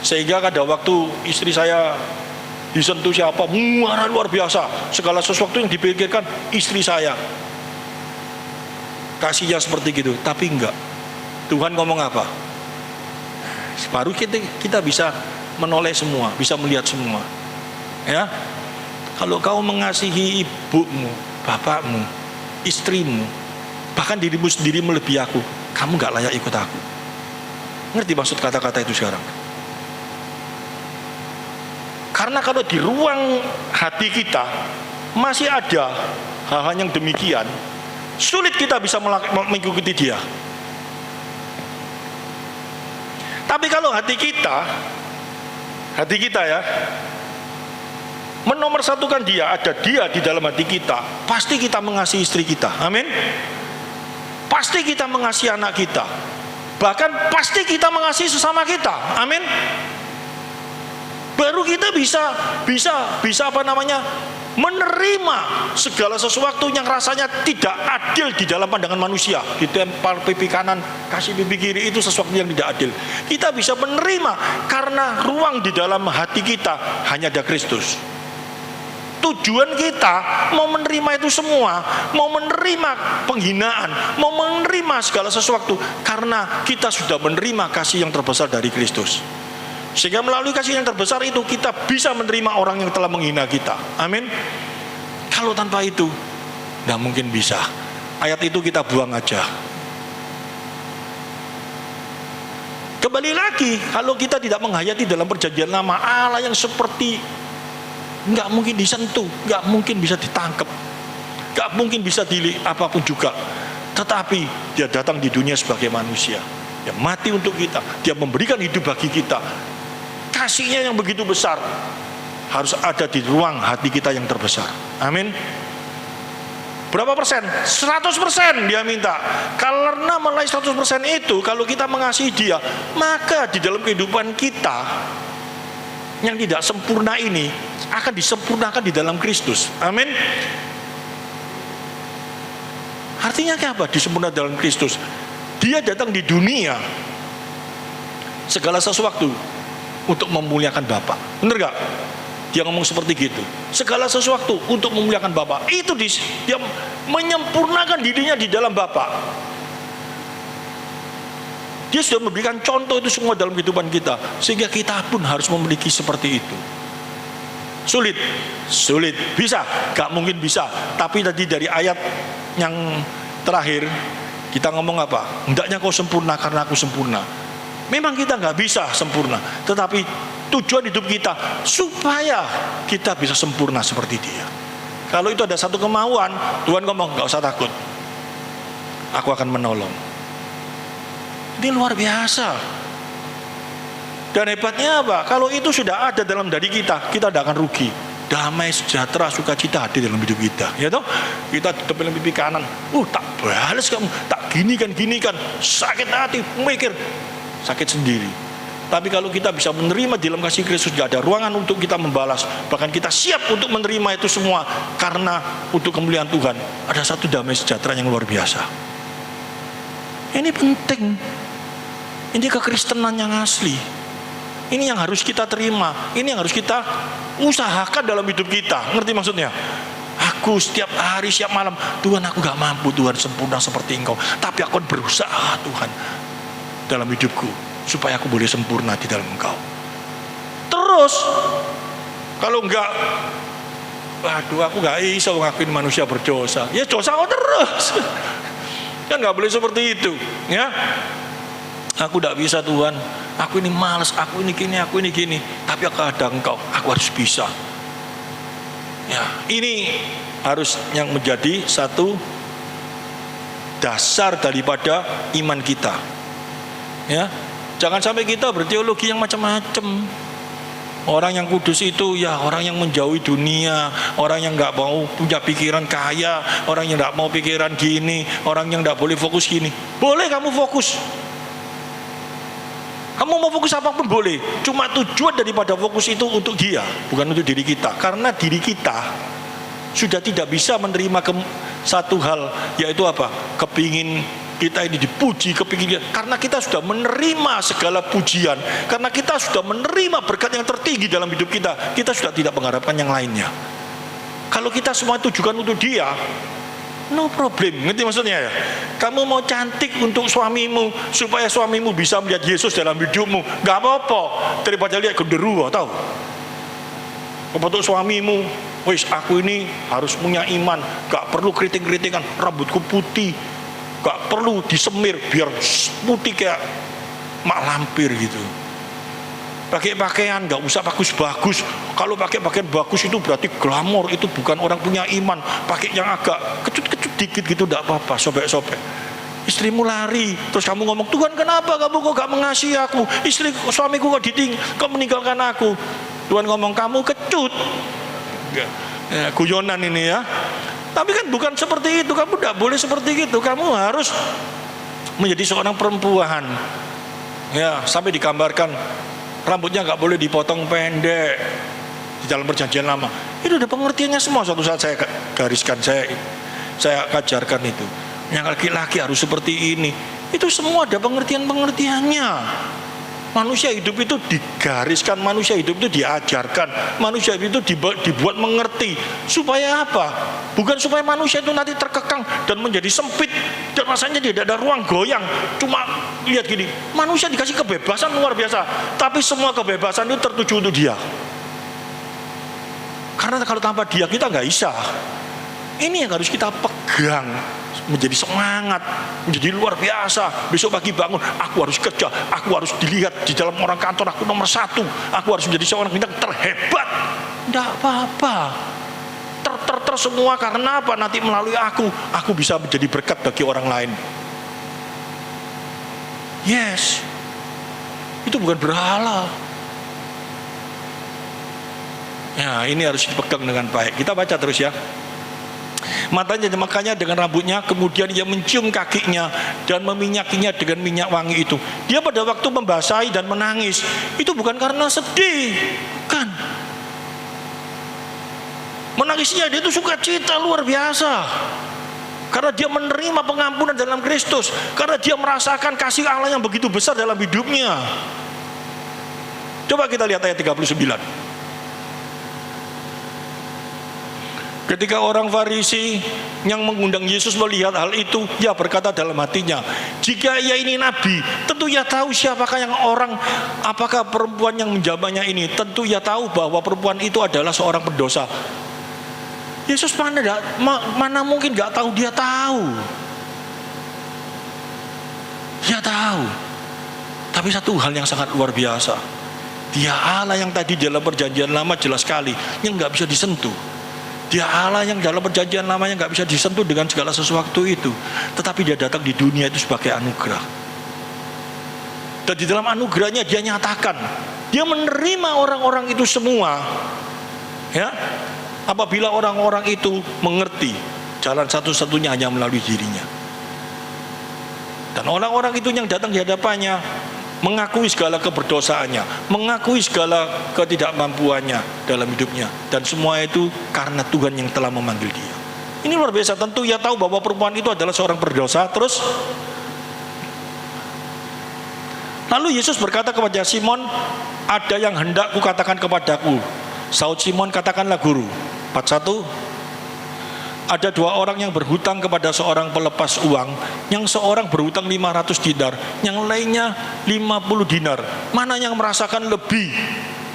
A: Sehingga pada waktu istri saya disentuh siapa, marah luar biasa. Segala sesuatu yang dipikirkan istri saya, kasihnya seperti gitu. Tapi enggak, Tuhan ngomong apa? Baru kita bisa menoleh semua, bisa melihat semua. Ya, kalau kau mengasihi ibumu, bapakmu, istrimu, bahkan dirimu sendiri melebihi aku, kamu gak layak ikut aku. Ngerti maksud kata-kata itu sekarang? Karena kalau di ruang hati kita masih ada hal-hal yang demikian, sulit kita bisa mengikuti dia. Tapi kalau hati kita ya menomorsatukan dia, ada dia di dalam hati kita, pasti kita mengasihi istri kita. Amin. Pasti kita mengasihi anak kita, bahkan pasti kita mengasihi sesama kita. Amin. Baru kita bisa menerima segala sesuatu yang rasanya tidak adil di dalam pandangan manusia. Ditempel pipi kanan, kasih pipi kiri, itu sesuatu yang tidak adil. Kita bisa menerima karena ruang di dalam hati kita hanya ada Kristus. Tujuan kita mau menerima itu semua, mau menerima penghinaan, mau menerima segala sesuatu, karena kita sudah menerima kasih yang terbesar dari Kristus. Sehingga melalui kasih yang terbesar itu kita bisa menerima orang yang telah menghina kita. Amin. Kalau tanpa itu tidak mungkin bisa. Ayat itu kita buang aja. Kembali lagi, kalau kita tidak menghayati dalam perjanjian lama, Allah yang seperti nggak mungkin disentuh, nggak mungkin bisa ditangkap, nggak mungkin bisa apapun juga. Tetapi dia datang di dunia sebagai manusia, dia mati untuk kita, dia memberikan hidup bagi kita. Kasihnya yang begitu besar harus ada di ruang hati kita yang terbesar. Amin. Berapa persen? 100% dia minta. Karena mulai 100% itu, kalau kita mengasihi dia, maka di dalam kehidupan kita yang tidak sempurna ini akan disempurnakan di dalam Kristus. Amin. Artinya apa? Disempurnakan dalam Kristus. Dia datang di dunia segala sesuatu untuk memuliakan Bapa. Benar gak? Dia ngomong seperti gitu. Segala sesuatu untuk memuliakan Bapa. Itu dia menyempurnakan dirinya di dalam Bapa. Dia sudah memberikan contoh itu semua dalam kehidupan kita, sehingga kita pun harus memiliki seperti itu. Sulit, bisa, gak mungkin bisa. Tapi tadi dari ayat yang terakhir kita ngomong apa? Hendaknya kau sempurna karena aku sempurna. Memang kita gak bisa sempurna, tetapi tujuan hidup kita supaya kita bisa sempurna seperti dia. Kalau itu ada satu kemauan, Tuhan ngomong, gak usah takut, aku akan menolong. Ini luar biasa. Dan hebatnya apa? Kalau itu sudah ada dalam diri kita, kita tidak akan rugi. Damai, sejahtera, sukacita hadir dalam hidup kita. Ya toh? Kita depan pipi kanan, tak balas kamu, tak gini kan, sakit hati, mikir, sakit sendiri. Tapi kalau kita bisa menerima di dalam kasih Kristus, tidak ada ruangan untuk kita membalas. Bahkan kita siap untuk menerima itu semua karena untuk kemuliaan Tuhan. Ada satu damai sejahtera yang luar biasa. Ini penting. Ini kekristenan yang asli. Ini yang harus kita terima. Ini yang harus kita usahakan dalam hidup kita. Ngerti maksudnya? Aku setiap hari, setiap malam, Tuhan aku gak mampu Tuhan sempurna seperti Engkau, tapi aku berusaha Tuhan dalam hidupku supaya aku boleh sempurna di dalam Engkau. Terus kalau enggak, waduh aku gak bisa ngakuin manusia berdosa. Ya dosa terus. Kan gak boleh seperti itu, ya. Aku tidak bisa Tuhan, aku ini malas, aku ini gini, tapi aku ada Engkau, aku harus bisa. Ya, ini harus yang menjadi satu dasar daripada iman kita. Ya, jangan sampai kita berteologi yang macam-macam. Orang yang kudus itu ya orang yang menjauhi dunia, orang yang nggak mau punya pikiran kaya, orang yang nggak mau pikiran gini, orang yang nggak boleh fokus gini. Boleh kamu fokus. Kamu mau fokus apapun boleh. Cuma tujuan daripada fokus itu untuk dia, bukan untuk diri kita. Karena diri kita sudah tidak bisa menerima satu hal, yaitu apa? Kepingin kita ini dipuji, kepingin. Karena kita sudah menerima segala pujian, karena kita sudah menerima berkat yang tertinggi dalam hidup kita, kita sudah tidak mengharapkan yang lainnya. Kalau kita semua tujukan untuk dia, no problem. Ngerti maksudnya ya? Kamu mau cantik untuk suamimu supaya suamimu bisa melihat Yesus dalam hidupmu, gak apa-apa daripada lihat genderuwo, tahu? Untuk suamimu, wis aku ini harus punya iman, gak perlu kritik-kritikan, rambutku putih, gak perlu disemir biar putih kayak mak lampir gitu. Pakai pakaian gak usah bagus-bagus. Kalau pakai pakaian bagus itu berarti glamor, itu bukan orang punya iman. Pakai yang agak kecut-kecut dikit gitu gak apa-apa, sobek-sobek. Istrimu lari, terus kamu ngomong, Tuhan kenapa kamu kok gak mengasihi aku? Suamiku kok meninggalkan aku? Tuhan ngomong, kamu kecut. Ya, guyonan ini ya. Tapi kan bukan seperti itu, kamu gak boleh seperti itu. Kamu harus menjadi seorang perempuan. Ya, sampai digambarkan rambutnya nggak boleh dipotong pendek di dalam perjanjian lama. Itu ada pengertiannya semua. Suatu saat saya gariskan, saya ajarkan itu. Yang laki-laki harus seperti ini. Itu semua ada pengertiannya. Manusia hidup itu digariskan, manusia hidup itu diajarkan, manusia itu dibuat mengerti. Supaya apa? Bukan supaya manusia itu nanti terkekang dan menjadi sempit dan rasanya tidak ada ruang goyang. Cuma lihat gini, manusia dikasih kebebasan luar biasa, tapi semua kebebasan itu tertuju untuk dia. Karena kalau tanpa dia kita nggak bisa. Ini yang harus kita pegang, menjadi semangat, menjadi luar biasa. Besok pagi bangun, aku harus kerja, aku harus dilihat di dalam orang kantor, aku nomor 1, aku harus menjadi seorang bintang terhebat. Tidak apa-apa, ter semua. Karena apa? Nanti melalui aku bisa menjadi berkat bagi orang lain. Yes, itu bukan berhala. Ya, ini harus dipegang dengan baik. Kita baca terus ya. Makanya dengan rambutnya, kemudian ia mencium kakinya dan meminyakinya dengan minyak wangi itu. Dia pada waktu membasahi dan menangis, itu bukan karena sedih. Menangisnya dia itu sukacita luar biasa. Karena dia menerima pengampunan dalam Kristus. Karena dia merasakan kasih Allah yang begitu besar dalam hidupnya. Coba kita lihat ayat 39. Ketika orang Farisi yang mengundang Yesus melihat hal itu, ia berkata dalam hatinya, jika ia ini nabi, tentu ia tahu siapakah yang orang, apakah perempuan yang menjamahnya ini. Tentu ia tahu bahwa perempuan itu adalah seorang pendosa. Yesus mana mungkin gak tahu? Dia tahu. Dia tahu. Tapi satu hal yang sangat luar biasa, Dia Allah yang tadi dalam perjanjian lama jelas sekali yang gak bisa disentuh. Dia Allah yang dalam perjanjian lama yang gak bisa disentuh dengan segala sesuatu itu. Tetapi dia datang di dunia itu sebagai anugerah. Dan di dalam anugerahnya dia nyatakan, dia menerima orang-orang itu semua. Ya, apabila orang-orang itu mengerti jalan satu-satunya hanya melalui dirinya. Dan orang-orang itu yang datang di hadapannya mengakui segala keberdosaannya, mengakui segala ketidakmampuannya dalam hidupnya, dan semua itu karena Tuhan yang telah memanggil dia. Ini luar biasa. Tentu ia tahu bahwa perempuan itu adalah seorang berdosa. Terus lalu Yesus berkata kepada Simon, ada yang hendak kukatakan kepadaku. Saud Simon, katakanlah guru. 41. Ada dua orang yang berhutang kepada seorang pelepas uang. Yang seorang berhutang 500 dinar, yang lainnya 50 dinar. Mana yang merasakan lebih?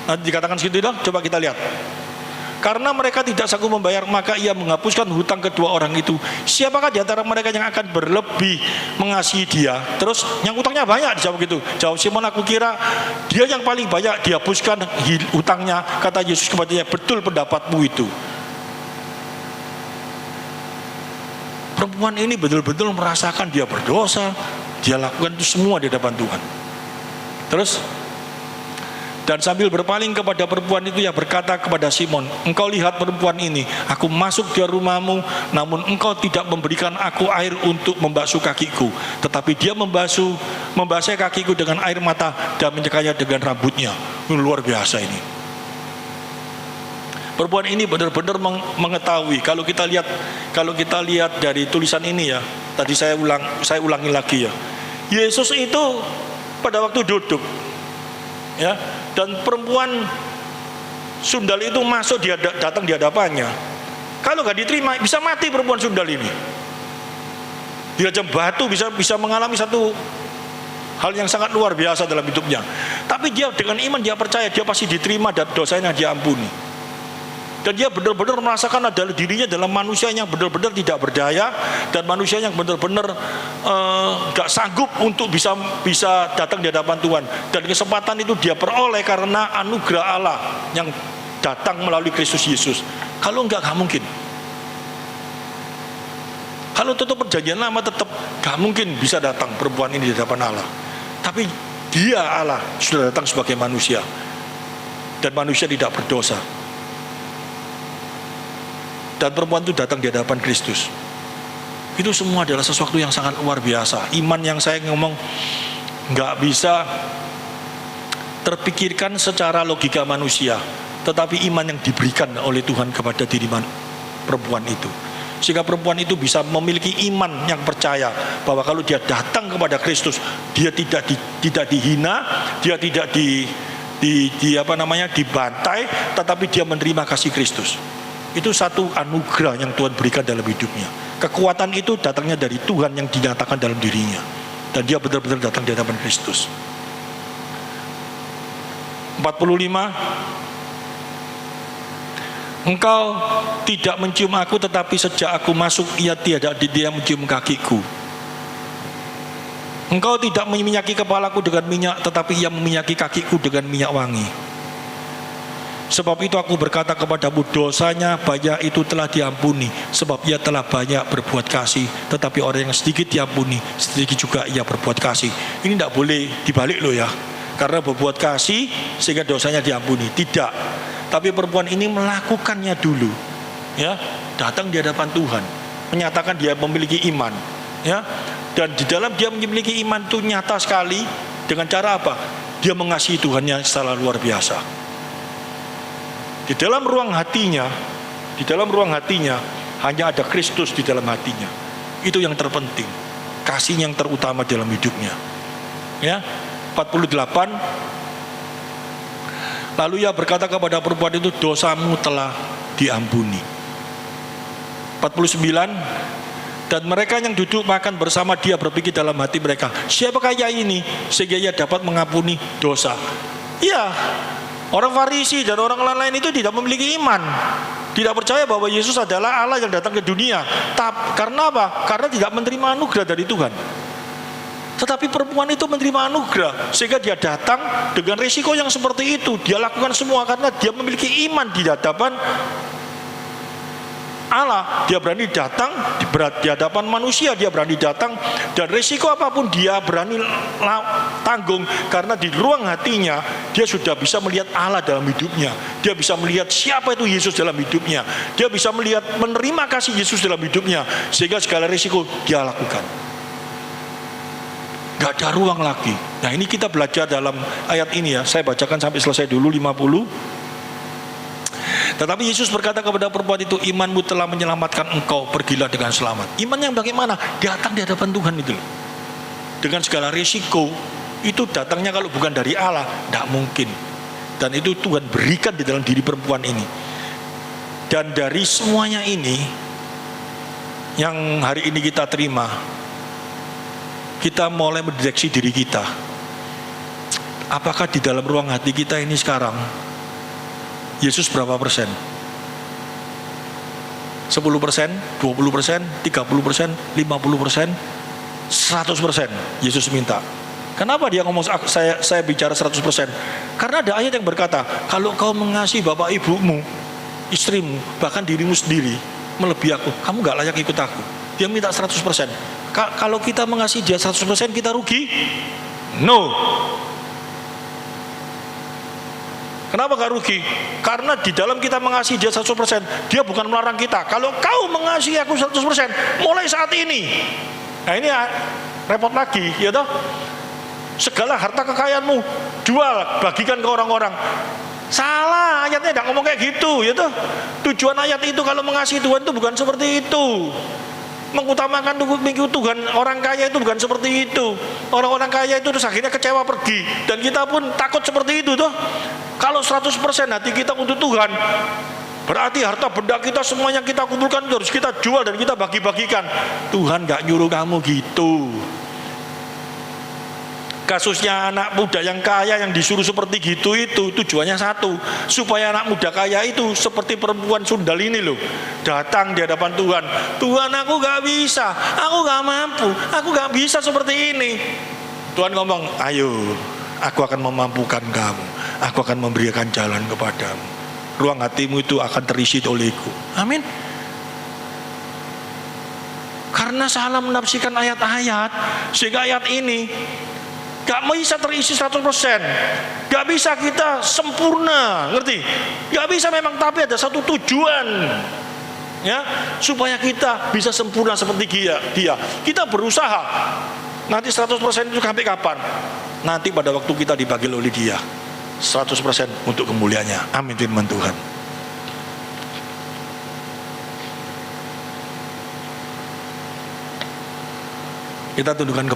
A: Nanti dikatakan segitu dong. Coba kita lihat. Karena mereka tidak sanggup membayar, maka ia menghapuskan hutang kedua orang itu. Siapakah di antara mereka yang akan berlebih mengasihi dia? Terus yang hutangnya banyak, dijawab gitu. Jawab Simon, aku kira dia yang paling banyak dihapuskan hutangnya. Kata Yesus kepadanya, betul pendapatmu itu. Perempuan ini betul-betul merasakan dia berdosa. Dia lakukan itu semua di hadapan Tuhan. Terus, dan sambil berpaling kepada perempuan itu, ia berkata kepada Simon, engkau lihat perempuan ini, aku masuk ke rumahmu, namun engkau tidak memberikan aku air untuk membasuh kakiku, tetapi dia membasahi kakiku dengan air mata dan menyekanya dengan rambutnya. Luar biasa ini. Perempuan ini benar-benar mengetahui. Kalau kita lihat dari tulisan ini ya, tadi saya ulangi lagi ya. Yesus itu pada waktu duduk, ya, dan perempuan sundal itu masuk, dia datang di hadapannya. Kalau nggak diterima, bisa mati perempuan sundal ini. Dirajam batu, bisa mengalami satu hal yang sangat luar biasa dalam hidupnya. Tapi dia dengan iman, dia percaya dia pasti diterima dan dosanya diampuni. Dan dia benar-benar merasakan adalah dirinya dalam manusia yang benar-benar tidak berdaya, dan manusia yang benar-benar gak sanggup untuk bisa datang di hadapan Tuhan. Dan kesempatan itu dia peroleh karena anugerah Allah yang datang melalui Kristus Yesus. Kalau enggak, gak mungkin. Kalau tutup perjanjian lama, tetap gak mungkin bisa datang perempuan ini di hadapan Allah. Tapi dia Allah sudah datang sebagai manusia, dan manusia tidak berdosa. Dan perempuan itu datang di hadapan Kristus. Itu semua adalah sesuatu yang sangat luar biasa. Iman yang saya ngomong nggak bisa terpikirkan secara logika manusia, tetapi iman yang diberikan oleh Tuhan kepada diri perempuan itu. Sehingga perempuan itu bisa memiliki iman yang percaya bahwa kalau dia datang kepada Kristus, dia tidak dihina, dia tidak dibantai, tetapi dia menerima kasih Kristus. Itu satu anugerah yang Tuhan berikan dalam hidupnya. Kekuatan itu datangnya dari Tuhan yang dinyatakan dalam dirinya, dan dia benar-benar datang di hadapan Kristus. 45. Engkau tidak mencium aku, tetapi sejak aku masuk ia dia mencium kakiku. Engkau tidak meminyaki kepalaku dengan minyak, tetapi ia meminyaki kakiku dengan minyak wangi. Sebab itu aku berkata kepadamu, dosanya banyak itu telah diampuni, sebab ia telah banyak berbuat kasih. Tetapi orang yang sedikit diampuni, sedikit juga ia berbuat kasih. Ini tidak boleh dibalik loh ya. Karena berbuat kasih sehingga dosanya diampuni, tidak. Tapi perempuan ini melakukannya dulu, ya, datang di hadapan Tuhan, menyatakan dia memiliki iman, ya. Dan di dalam dia memiliki iman itu nyata sekali. Dengan cara apa? Dia mengasihi Tuhannya secara luar biasa. Di dalam ruang hatinya, Di dalam ruang hatinya hanya ada Kristus di dalam hatinya. Itu yang terpenting, kasih yang terutama dalam hidupnya. Ya, 48. Lalu ia berkata kepada perempuan itu, dosamu telah diampuni. 49. Dan mereka yang duduk makan bersama dia berpikir dalam hati mereka, siapakah ia ini sehingga ia dapat mengampuni dosa? Ya, orang Farisi dan orang lain itu tidak memiliki iman, tidak percaya bahwa Yesus adalah Allah yang datang ke dunia. Karena apa? Karena tidak menerima anugerah dari Tuhan. Tetapi perempuan itu menerima anugerah, sehingga dia datang dengan risiko yang seperti itu. Dia lakukan semua karena dia memiliki iman di hadapan Allah. Dia berani datang di hadapan manusia, dia berani datang, dan risiko apapun dia berani tanggung, karena di ruang hatinya dia sudah bisa melihat Allah dalam hidupnya. Dia bisa melihat siapa itu Yesus dalam hidupnya. Dia bisa melihat menerima kasih Yesus dalam hidupnya, sehingga segala risiko dia lakukan. Gak ada ruang lagi. Nah, ini kita belajar dalam ayat ini ya. Saya bacakan sampai selesai dulu 50. Tetapi Yesus berkata kepada perempuan itu, imanmu telah menyelamatkan engkau, pergilah dengan selamat. Iman yang bagaimana? Datang di hadapan Tuhan itu loh. Dengan segala risiko, itu datangnya kalau bukan dari Allah, tidak mungkin. Dan itu Tuhan berikan di dalam diri perempuan ini. Dan dari semuanya ini, yang hari ini kita terima, kita mulai mendeteksi diri kita. Apakah di dalam ruang hati kita ini sekarang, Yesus berapa persen? 10%, 20%, 30%, 50%, 100% Yesus minta. Kenapa dia ngomong saya bicara 100%? Karena ada ayat yang berkata, kalau kau mengasihi bapak ibumu, istrimu, bahkan dirimu sendiri melebihi aku, kamu gak layak ikut aku. Dia minta 100%. Kalau kita mengasihi dia 100%, kita rugi? No. Kenapa gak rugi? Karena di dalam kita mengasihi dia 100%, dia bukan melarang kita. Kalau kau mengasihi aku 100%, mulai saat ini. Nah, ini repot lagi, ya toh? Segala harta kekayaanmu jual, bagikan ke orang-orang. Salah, ayatnya tidak ngomong kayak gitu, ya toh? Tujuan ayat itu kalau mengasihi Tuhan itu bukan seperti itu. Mengutamakan Tuhan orang kaya itu bukan seperti itu. Orang-orang kaya itu terus akhirnya kecewa pergi, dan kita pun takut seperti itu toh. Kalau 100% hati kita untuk Tuhan, berarti harta benda kita semuanya kita kumpulkan harus kita jual dan kita bagi-bagikan. Tuhan gak nyuruh kamu gitu. Kasusnya anak muda yang kaya yang disuruh seperti gitu itu tujuannya satu, supaya anak muda kaya itu seperti perempuan sundal ini loh, datang di hadapan Tuhan. Tuhan, aku gak bisa, aku gak mampu, aku gak bisa seperti ini. Tuhan ngomong, ayo, aku akan memampukan kamu, aku akan memberikan jalan kepadamu. Ruang hatimu itu akan terisi olehku. Amin. Karena salah menafsirkan ayat-ayat, sehingga ayat ini gak bisa terisi 100%. Gak bisa kita sempurna, ngerti? Gak bisa memang, tapi ada satu tujuan, ya, supaya kita bisa sempurna seperti dia. Kita berusaha. Nanti 100% itu sampai kapan? Nanti pada waktu kita dipanggil oleh dia, 100% untuk kemuliaannya. Amin, firman Tuhan. Kita tundukkan